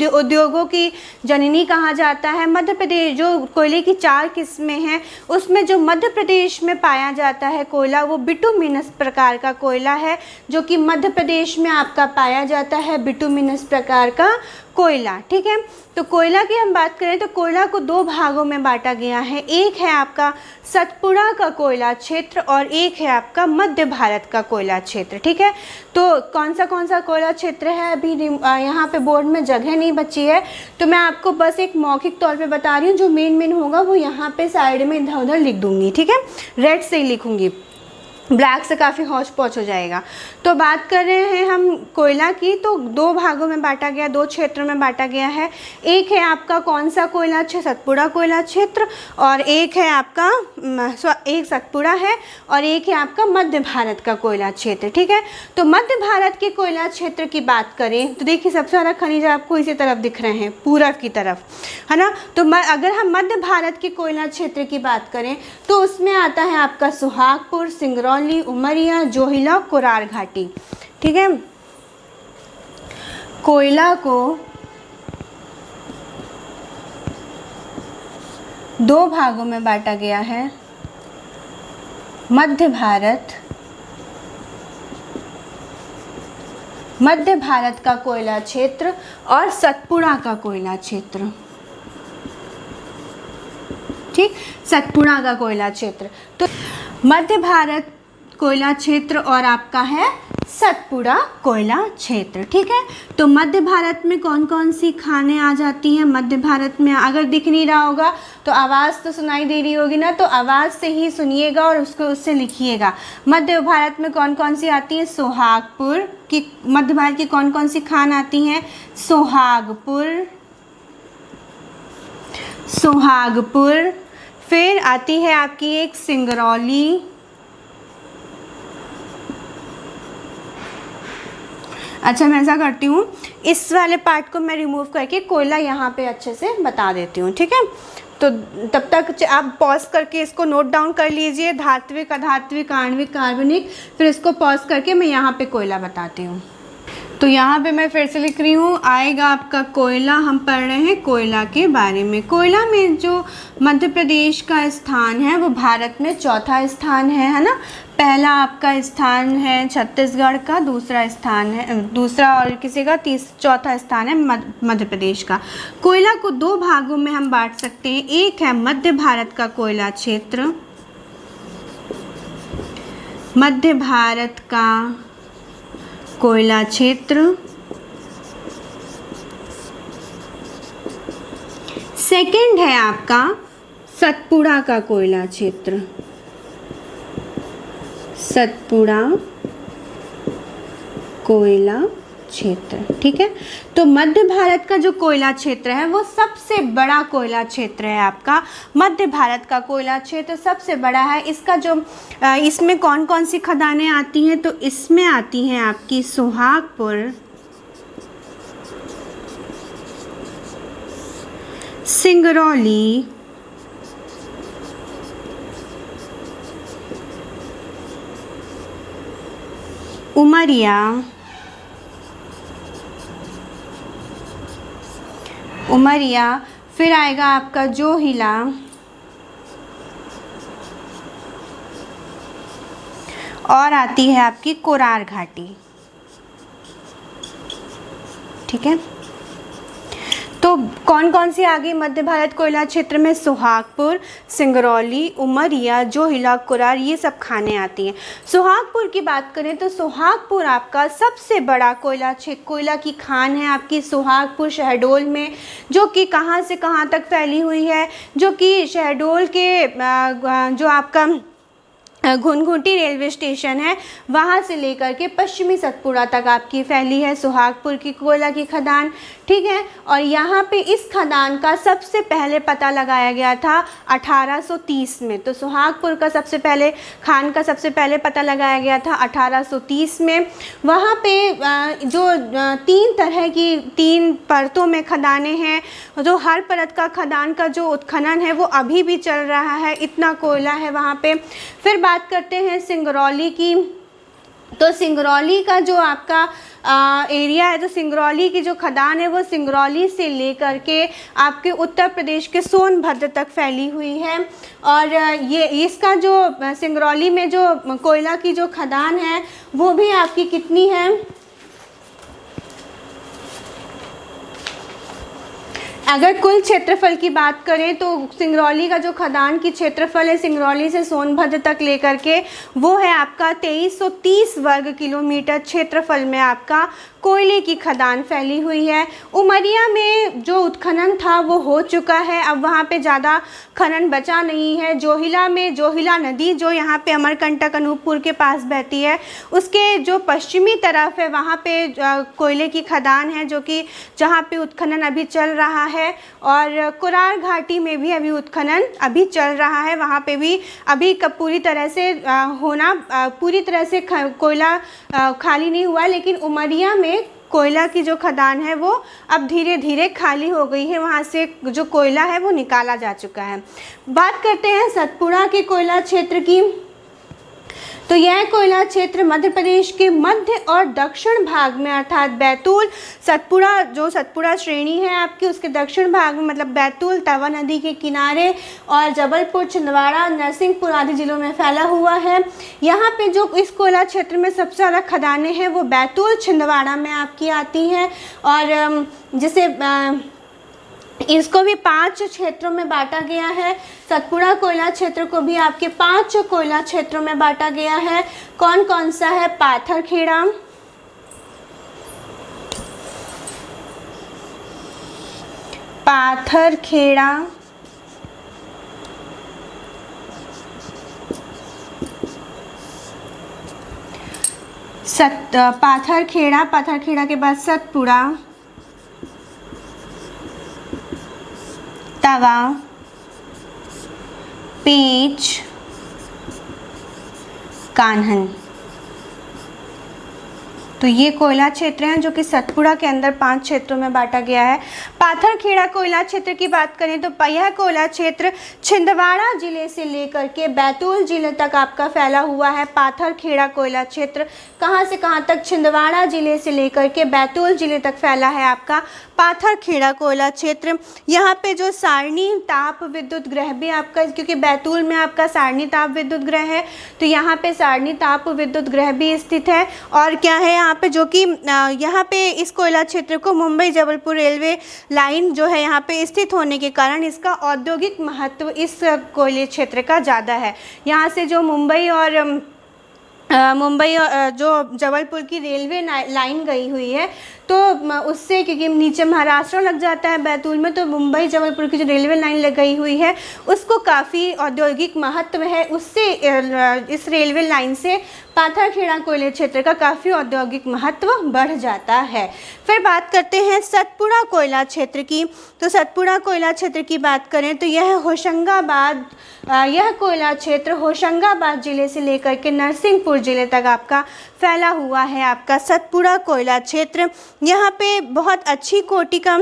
उद्योगों की जननी कहा जाता है, मध्य प्रदेश जो कोयले की 4 किस्में हैं उसमें जो मध्य प्रदेश में पाया जाता है कोयला वो बिटुमिनस प्रकार का कोयला है, जो कि मध्य प्रदेश में आपका पाया जाता है बिटुमिनस प्रकार का कोयला। ठीक है, तो कोयला की हम बात करें तो कोयला को 2 भागों में बांटा गया है। एक है आपका सतपुड़ा का कोयला क्षेत्र और एक है आपका मध्य भारत का कोयला क्षेत्र। ठीक है, तो कौन सा कोयला क्षेत्र है अभी यहाँ पे बोर्ड में जगह नहीं बची है, तो मैं आपको बस एक मौखिक तौर पे बता रही हूँ। जो मेन होगा वो यहाँ पे साइड में इधर उधर लिख दूँगी। ठीक है, रेड से ही लिखूँगी, ब्लैक से काफ़ी हौच पौच हो जाएगा। तो बात कर रहे हैं हम कोयला की, तो 2 भागों में बांटा गया, 2 क्षेत्रों में बांटा गया है। एक है आपका कौन सा कोयला क्षेत्र, सतपुड़ा कोयला क्षेत्र, और एक है आपका एक सतपुड़ा है और एक है आपका मध्य भारत का कोयला क्षेत्र। ठीक है, तो मध्य भारत के कोयला क्षेत्र की बात करें तो देखिए सबसे ज़्यादा खनिज आपको इसी तरफ दिख रहे हैं, पूरब की तरफ, है ना। तो अगर हम मध्य भारत के कोयला क्षेत्र की बात करें तो उसमें आता है आपका सुहागपुर, सिंगरौली, उमरिया, जोहिला, कोरार घाटी। ठीक है, कोयला को 2 भागों में बांटा गया है, मध्य भारत का कोयला क्षेत्र और सतपुड़ा का कोयला क्षेत्र। ठीक, सतपुड़ा का कोयला क्षेत्र, तो मध्य भारत कोयला क्षेत्र और आपका है सतपुड़ा कोयला क्षेत्र। ठीक है, तो मध्य भारत में कौन कौन सी खानें आ जाती हैं, मध्य भारत में अगर दिख नहीं रहा होगा तो आवाज़ तो सुनाई दे रही होगी ना, तो आवाज़ से ही सुनिएगा और उससे लिखिएगा। मध्य भारत में कौन कौन सी आती है, सुहागपुर की, मध्य भारत की कौन कौन सी खान आती हैं, सुहागपुर, फिर आती है आपकी एक सिंगरौली, अच्छा मैं ऐसा करती हूँ, इस वाले पार्ट को मैं रिमूव करके कोयला यहाँ पे अच्छे से बता देती हूँ। ठीक है, तो तब तक आप पॉज करके इसको नोट डाउन कर लीजिए, धात्विक, अधात्विक, आणविक, कार्बनिक, फिर इसको पॉज करके मैं यहाँ पे कोयला बताती हूँ। तो यहाँ पे मैं फिर से लिख रही हूँ, आएगा आपका कोयला, हम पढ़ रहे हैं कोयला के बारे में। कोयला में जो मध्य प्रदेश का स्थान है वो भारत में 4था स्थान है ना। पहला आपका स्थान है छत्तीसगढ़ का, दूसरा और किसी का 4था स्थान है मध्य प्रदेश का। कोयला को 2 भागों में हम बांट सकते हैं, एक है मध्य भारत का कोयला क्षेत्र, मध्य भारत का कोयला क्षेत्र, सेकंड है आपका सतपुड़ा का कोयला क्षेत्र, सतपुड़ा कोयला क्षेत्र। ठीक है, तो मध्य भारत का जो कोयला क्षेत्र है वो सबसे बड़ा कोयला क्षेत्र है आपका। मध्य भारत का कोयला क्षेत्र सबसे बड़ा है। इसका जो इसमें कौन कौन सी खदानें आती हैं, तो इसमें आती हैं आपकी सुहागपुर, सिंगरौली, उमरिया, फिर आएगा आपका जोहिला, और आती है आपकी कोरार घाटी। ठीक है। तो कौन कौन सी आ गई मध्य भारत कोयला क्षेत्र में? सुहागपुर, सिंगरौली, उमरिया, जोहिला, कुरार, ये सब खानें आती हैं। सुहागपुर की बात करें तो सुहागपुर आपका सबसे बड़ा कोयला की खान है आपकी सुहागपुर शहडोल में, जो कि कहाँ से कहाँ तक फैली हुई है, जो कि शहडोल के जो आपका घुनघुटी रेलवे स्टेशन है वहाँ से लेकर के पश्चिमी सतपुड़ा तक आपकी फैली है सुहागपुर की कोयला की खदान, ठीक है। और यहाँ पे इस खदान का सबसे पहले पता लगाया गया था 1830 में। तो सुहागपुर का सबसे पहले खान का सबसे पहले पता लगाया गया था 1830 में। वहाँ पे जो 3 तरह की 3 परतों में खदानें हैं, जो हर परत का खदान का जो उत्खनन है वो अभी भी चल रहा है, इतना कोयला है वहाँ पे। फिर बात करते हैं सिंगरौली की। तो सिंगरौली का जो आपका एरिया है, तो सिंगरौली की जो खदान है वो सिंगरौली से लेकर के आपके उत्तर प्रदेश के सोनभद्र तक फैली हुई है। और ये इसका जो सिंगरौली में जो कोयला की जो खदान है वो भी आपकी कितनी है? अगर कुल क्षेत्रफल की बात करें तो सिंगरौली का जो खदान की क्षेत्रफल है सिंगरौली से सोनभद्र तक लेकर के वो है आपका 2330 वर्ग किलोमीटर क्षेत्रफल में आपका कोयले की खदान फैली हुई है। उमरिया में जो उत्खनन था वो हो चुका है, अब वहाँ पे ज़्यादा खनन बचा नहीं है। जोहिला में जोहिला नदी जो यहाँ पे अमरकंटक अनूपपुर के पास बहती है, उसके जो पश्चिमी तरफ है वहाँ पे कोयले की खदान है, जो कि जहाँ पे उत्खनन अभी चल रहा है। और कुरार घाटी में भी अभी उत्खनन अभी चल रहा है, वहाँ पे भी अभी पूरी तरह से पूरी तरह से कोयला खाली नहीं हुआ, लेकिन उमरिया में कोयला की जो खदान है वो अब धीरे धीरे खाली हो गई है, वहाँ से जो कोयला है वो निकाला जा चुका है। बात करते हैं सतपुड़ा के कोयला क्षेत्र की। तो यह कोयला क्षेत्र मध्य प्रदेश के मध्य और दक्षिण भाग में अर्थात बैतूल सतपुड़ा जो सतपुड़ा श्रेणी है आपकी उसके दक्षिण भाग में, मतलब बैतूल तवा नदी के किनारे और जबलपुर, छिंदवाड़ा, नरसिंहपुर आदि जिलों में फैला हुआ है। यहाँ पे जो इस कोयला क्षेत्र में सबसे ज़्यादा खदानें हैं वो बैतूल, छिंदवाड़ा में आपकी आती हैं। और जिसे इसको भी 5 क्षेत्रों में बांटा गया है। सतपुड़ा कोयला क्षेत्र को भी आपके 5 कोयला क्षेत्रों में बांटा गया है। कौन कौन सा है? पाथरखेड़ा, पाथरखेड़ा के बाद सतपुड़ा, तवा, पेंच, कान्हन। तो ये कोयला क्षेत्र हैं जो कि सतपुड़ा के अंदर 5 क्षेत्रों में बांटा गया है। पाथरखेड़ा कोयला क्षेत्र की बात करें तो यह कोयला क्षेत्र छिंदवाड़ा जिले से लेकर के बैतूल जिले तक आपका फैला हुआ है। पाथरखेड़ा कोयला क्षेत्र कहाँ से कहाँ तक? छिंदवाड़ा जिले से लेकर के बैतूल जिले तक फैला है आपका पाथरखेड़ा कोयला क्षेत्र। यहाँ पे जो सारणी ताप विद्युत ग्रह भी आपका, क्योंकि बैतूल में आपका सारणी ताप विद्युत ग्रह है, तो यहाँ पे सारणी ताप विद्युत ग्रह भी स्थित है। और क्या है यहाँ पे, जो कि यहाँ पे इस कोयला क्षेत्र को मुंबई जबलपुर रेलवे लाइन जो है यहाँ पे स्थित होने के कारण इसका औद्योगिक महत्व इस कोयले क्षेत्र का ज़्यादा है। यहाँ से जो मुंबई जो जबलपुर की रेलवे लाइन गई हुई है, तो उससे, क्योंकि नीचे महाराष्ट्र लग जाता है बैतूल में, तो मुंबई जबलपुर की जो रेलवे लाइन गई हुई है उसको काफ़ी औद्योगिक महत्व है। उससे इस रेलवे लाइन से पाथरखेड़ा कोयले क्षेत्र का काफ़ी औद्योगिक महत्व बढ़ जाता है। फिर बात करते हैं सतपुड़ा कोयला क्षेत्र की। तो सतपुड़ा कोयला क्षेत्र की बात करें तो यह कोयला क्षेत्र होशंगाबाद जिले से लेकर के नरसिंहपुर जिले तक आपका फैला हुआ है आपका सतपुड़ा कोयला क्षेत्र। यहाँ पे बहुत अच्छी कोटि का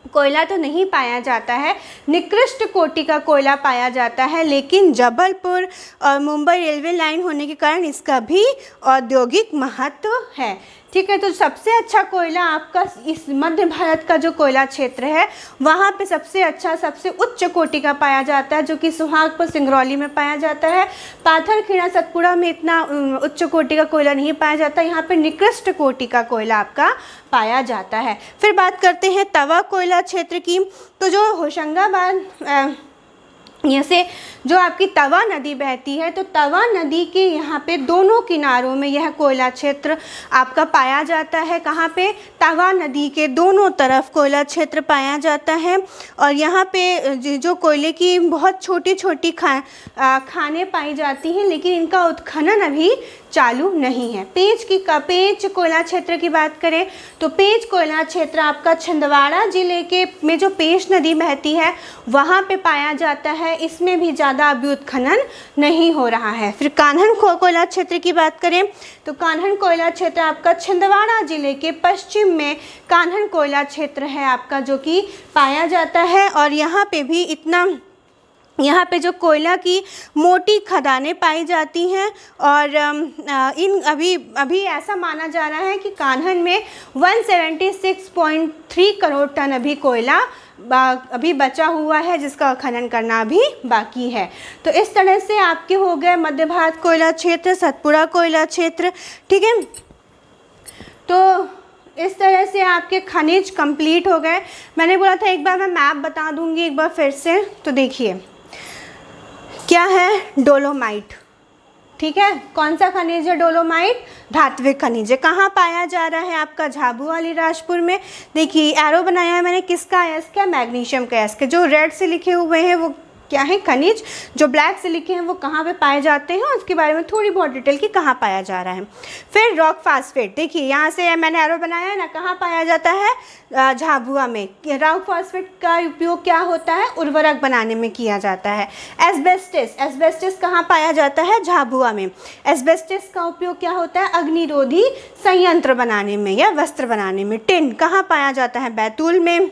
कोयला तो नहीं पाया जाता है, निकृष्ट कोटि का कोयला पाया जाता है, लेकिन जबलपुर और मुंबई रेलवे लाइन होने के कारण इसका भी औद्योगिक महत्व है। ठीक है। तो सबसे अच्छा कोयला आपका इस मध्य भारत का जो कोयला क्षेत्र है वहाँ पे सबसे अच्छा, सबसे उच्च कोटि का पाया जाता है, जो कि सुहागपुर सिंगरौली में पाया जाता है। पाथरखेड़ा सतपुड़ा में इतना उच्च कोटि का कोयला नहीं पाया जाता, यहाँ पे निकृष्ट कोटि का कोयला आपका पाया जाता है। फिर बात करते हैं तवा कोयला क्षेत्र की। तो जो होशंगाबाद यहाँ से जो आपकी तवा नदी बहती है, तो तवा नदी के यहाँ पे दोनों किनारों में यह कोयला क्षेत्र आपका पाया जाता है। कहाँ पे? तवा नदी के दोनों तरफ कोयला क्षेत्र पाया जाता है। और यहाँ पे जो कोयले की बहुत छोटी छोटी खानें पाई जाती हैं, लेकिन इनका उत्खनन अभी चालू नहीं है। पेंच कोयला क्षेत्र की बात करें तो पेंच कोयला क्षेत्र आपका छिंदवाड़ा जिले के में जो पेंच नदी बहती है वहाँ पे पाया जाता है। इसमें भी ज़्यादा अभी उत्खनन नहीं हो रहा है। फिर कान्हन कोयला क्षेत्र की बात करें तो कान्हन कोयला क्षेत्र आपका छिंदवाड़ा जिले के पश्चिम में कान्हन कोयला क्षेत्र है आपका, जो कि पाया जाता है। और यहाँ पे जो कोयला की मोटी खदानें पाई जाती हैं, और इन अभी ऐसा माना जा रहा है कि कान्हन में 176.3 करोड़ टन अभी कोयला अभी बचा हुआ है, जिसका खनन करना अभी बाकी है। तो इस तरह से आपके हो गए मध्य भारत कोयला क्षेत्र, सतपुड़ा कोयला क्षेत्र, ठीक है। तो इस तरह से आपके खनिज कंप्लीट हो गए। मैंने बोला था एक बार मैं मैप बता दूंगी एक बार फिर से। तो देखिए क्या है, डोलोमाइट, ठीक है। कौन सा खनिज है? डोलोमाइट धात्विक खनिज है। कहाँ पाया जा रहा है? आपका झाबुआ अलीराजपुर में। देखिए एरो बनाया है मैंने, किसका अयस्क है? मैग्नीशियम का अयस्क। जो रेड से लिखे हुए हैं वो क्या है? खनिज। जो ब्लैक से लिखे हैं वो कहाँ पे पाए जाते हैं, उसके बारे में थोड़ी बहुत डिटेल की कहाँ पाया जा रहा है। फिर रॉक फास्फेट, देखिए यहाँ से मैंने एरो बनाया है ना, कहाँ पाया जाता है? झाबुआ में। रॉक फास्फेट का उपयोग क्या होता है? उर्वरक बनाने में किया जाता है। एस्बेस्टस कहाँ पाया जाता है? झाबुआ में। एस्बेस्टस का उपयोग क्या होता है? अग्निरोधी संयंत्र बनाने में या वस्त्र बनाने में। टिन कहाँ पाया जाता है? बैतूल में।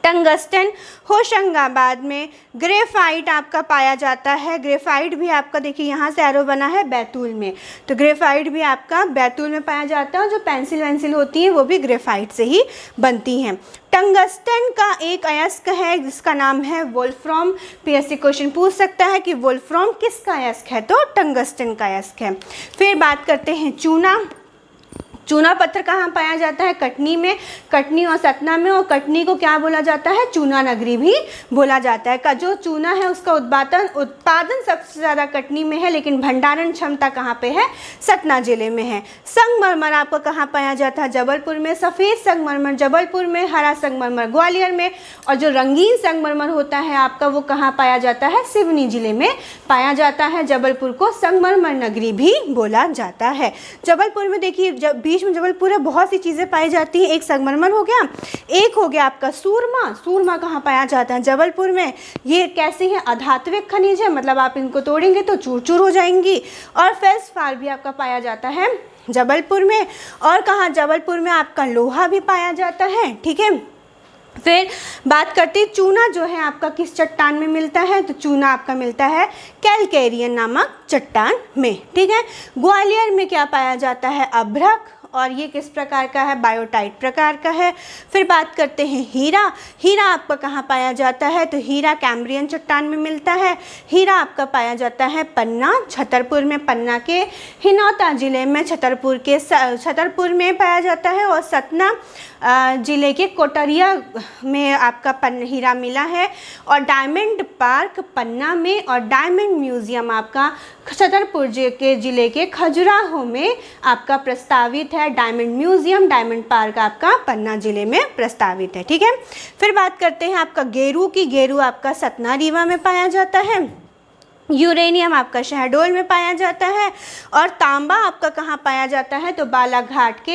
टंगस्टन होशंगाबाद में। ग्रेफाइट आपका पाया जाता है। ग्रेफाइट भी आपका देखिए यहाँ से एरो बना है बैतूल में, तो ग्रेफाइट भी आपका बैतूल में पाया जाता है। और जो पेंसिल वेंसिल होती है वो भी ग्रेफाइट से ही बनती हैं। टंगस्टन का एक अयस्क है जिसका नाम है वोल्फ्राम। पीएससी क्वेश्चन पूछ सकता है कि वोल्फ्राम किसका अयस्क है, तो टंगस्टन का अयस्क है। फिर बात करते हैं चूना पत्थर कहाँ पाया जाता है? कटनी में। कटनी और सतना में। और कटनी को क्या बोला जाता है? चूना नगरी भी बोला जाता है। जो चूना है उसका उत्पादन सबसे ज़्यादा कटनी में है, लेकिन भंडारण क्षमता कहाँ पे है? सतना जिले में है। संगमरमर आपको कहाँ पाया जाता है? जबलपुर में। सफ़ेद संगमरमर जबलपुर में, हरा संगमरमर ग्वालियर में, और जो रंगीन संगमरमर होता है आपका वो कहाँ पाया जाता है? सिवनी जिले में पाया जाता है। जबलपुर को संगमरमर नगरी भी बोला जाता है। जबलपुर में देखिए बीच में जबलपुर है, बहुत सी चीज़ें पाई जाती हैं। एक संगमरमर हो गया, एक हो गया आपका सूरमा कहाँ पाया जाता है? जबलपुर में। ये कैसे है? अधात्विक खनिज है, मतलब आप इनको तोड़ेंगे तो चूर चूर हो जाएंगी। और फेल्सपार भी आपका पाया जाता है जबलपुर में। और कहाँ? जबलपुर में आपका लोहा भी पाया जाता है, ठीक है। फिर बात करते हैं चूना जो है आपका किस चट्टान में मिलता है, तो चूना आपका मिलता है कैलकेरियन नामक चट्टान में, ठीक है। ग्वालियर में क्या पाया जाता है? अभ्रक, और ये किस प्रकार का है? बायोटाइट प्रकार का है। फिर बात करते हैं हीरा आपका कहाँ पाया जाता है? तो हीरा कैम्ब्रियन चट्टान में मिलता है। हीरा आपका पाया जाता है पन्ना, छतरपुर में। पन्ना के हिनौता जिले में छतरपुर में पाया जाता है। और सतना जिले के कोटरिया में आपका हीरा मिला है। और डायमंड पार्क पन्ना में, और डायमंड म्यूजियम आपका छतरपुर के जिले के खजुराहो में आपका प्रस्तावित है। डायमंड म्यूजियम, डायमंड पार्क आपका पन्ना जिले में प्रस्तावित है, ठीक है। फिर बात करते हैं आपका गेरू आपका सतना रीवा में पाया जाता है। यूरेनियम आपका शहडोल में पाया जाता है। और तांबा आपका कहाँ पाया जाता है? तो बालाघाट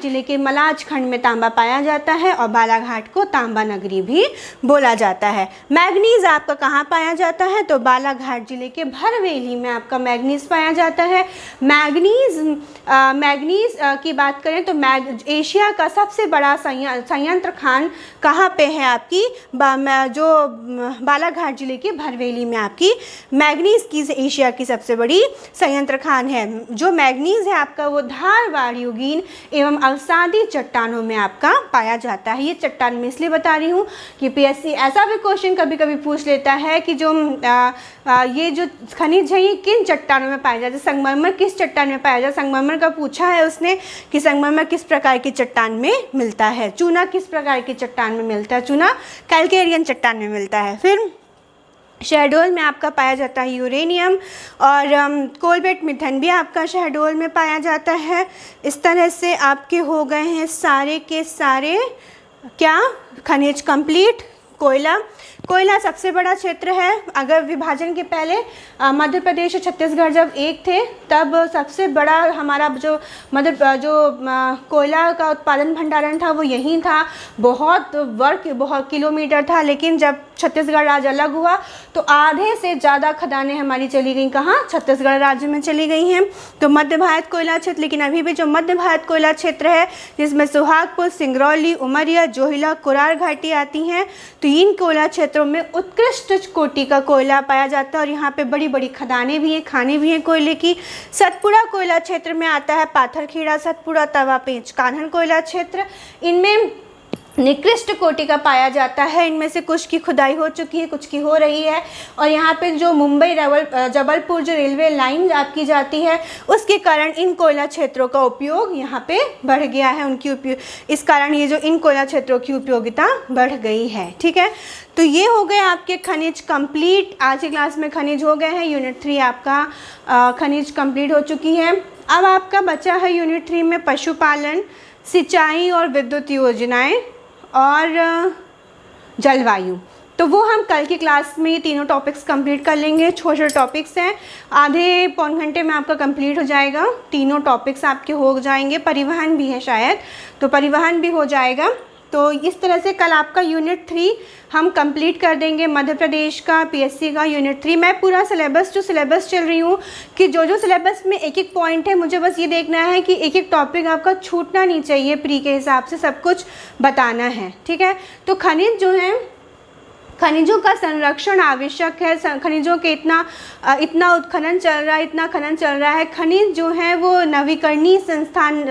जिले के मलाज खंड में तांबा पाया जाता है। और बालाघाट को तांबा नगरी भी बोला जाता है। मैग्नीज आपका कहाँ पाया जाता है? तो बालाघाट जिले के भरवेली में आपका मैग्नीज पाया जाता है। मैग्नीज की बात करें तो एशिया का सबसे बड़ा संयंत्र खान कहाँ पे है? आपकी जो बालाघाट जिले के भरवेली में आपकी मैग्नीज़ की एशिया की सबसे बड़ी संयंत्र खान है। जो मैग्नीज़ है आपका वो धारवाड़ युगीन एवं अवसादी चट्टानों में आपका पाया जाता है। ये चट्टान मैं इसलिए बता रही हूँ कि पीएससी ऐसा भी क्वेश्चन कभी कभी पूछ लेता है कि जो ये जो खनिज है ये किन चट्टानों में पाया जाता है। संगमरमर किस चट्टान में पाया जाता है? संगमरमर का पूछा है उसने कि संगमरमर किस प्रकार की चट्टान में मिलता है। चूना किस प्रकार की चट्टान में मिलता है? चूना कैल्केरियन चट्टान में मिलता है। फिर शहडोल में आपका पाया जाता है यूरेनियम, और कोलबेट मिथन भी आपका शहडोल में पाया जाता है। इस तरह से आपके हो गए हैं सारे के सारे क्या खनिज कंप्लीट। कोयला सबसे बड़ा क्षेत्र है। अगर विभाजन के पहले मध्य प्रदेश और छत्तीसगढ़ जब एक थे तब सबसे बड़ा हमारा जो कोयला का उत्पादन भंडारण था वो यहीं था। बहुत किलोमीटर था, लेकिन जब छत्तीसगढ़ राज्य अलग हुआ तो आधे से ज़्यादा खदानें हमारी चली गई कहाँ? छत्तीसगढ़ राज्य में चली गई हैं। तो मध्य भारत कोयला क्षेत्र, लेकिन अभी भी जो मध्य भारत कोयला क्षेत्र है जिसमें सुहागपुर, सिंगरौली, उमरिया, जोहिला, कुरार घाटी आती हैं, तो इन कोयला क्षेत्रों में उत्कृष्ट कोटि का कोयला पाया जाता है और यहाँ पे बड़ी बड़ी खदानें भी हैं, खानें भी हैं कोयले की। सतपुड़ा कोयला क्षेत्र में आता है पाथरखेड़ा, सतपुड़ा, तवा पेंच, कान्हन कोयला क्षेत्र। इनमें निकृष्ट कोटि का पाया जाता है। इनमें से कुछ की खुदाई हो चुकी है, कुछ की हो रही है, और यहाँ पे जो मुंबई जबलपुर जो रेलवे लाइन आपकी जाती है उसके कारण इन कोयला क्षेत्रों का उपयोग यहाँ पे बढ़ गया है। इस कारण ये जो इन कोयला क्षेत्रों की उपयोगिता बढ़ गई है। ठीक है, तो ये हो गए आपके खनिज कंप्लीट। आज की क्लास में खनिज हो गए हैं। यूनिट 3 आपका खनिज कंप्लीट हो चुकी है। अब आपका बचा है यूनिट 3 में पशुपालन, सिंचाई और विद्युत योजनाएं और जलवायु। तो वो हम कल की क्लास में ये तीनों टॉपिक्स कंप्लीट कर लेंगे। छोटे छोटे टॉपिक्स हैं, आधे पौन घंटे में आपका कंप्लीट हो जाएगा। तीनों टॉपिक्स आपके हो जाएंगे। परिवहन भी है शायद, तो परिवहन भी हो जाएगा। तो इस तरह से कल आपका यूनिट 3 हम कंप्लीट कर देंगे। मध्य प्रदेश का पीएससी का यूनिट 3 मैं पूरा सिलेबस चल रही हूँ कि जो सिलेबस में एक एक पॉइंट है मुझे बस ये देखना है कि एक एक टॉपिक आपका छूटना नहीं चाहिए। प्री के हिसाब से सब कुछ बताना है। ठीक है, तो खनिज जो है, खनिजों का संरक्षण आवश्यक है। खनिजों के इतना खनन चल रहा है। खनिज जो है वो नवीकरणीय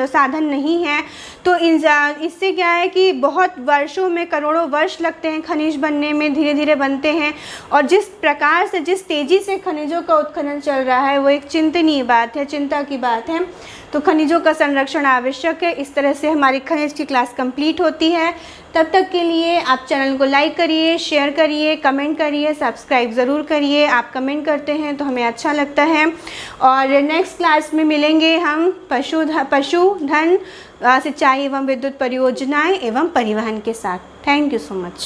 साधन नहीं है। तो इससे क्या है कि बहुत वर्षों में, करोड़ों वर्ष लगते हैं खनिज बनने में, धीरे धीरे बनते हैं। और जिस प्रकार से, जिस तेज़ी से खनिजों का उत्खनन चल रहा है वो एक चिंतनीय बात है, चिंता की बात है। तो खनिजों का संरक्षण आवश्यक है। इस तरह से हमारी खनिज की क्लास कंप्लीट होती है। तब तक के लिए आप चैनल को लाइक करिए, शेयर करिए, कमेंट करिए, सब्सक्राइब ज़रूर करिए। आप कमेंट करते हैं तो हमें अच्छा लगता है। और नेक्स्ट क्लास में मिलेंगे हम पशुधन, सिंचाई एवं विद्युत परियोजनाएं एवं परिवहन के साथ। Thank you so much.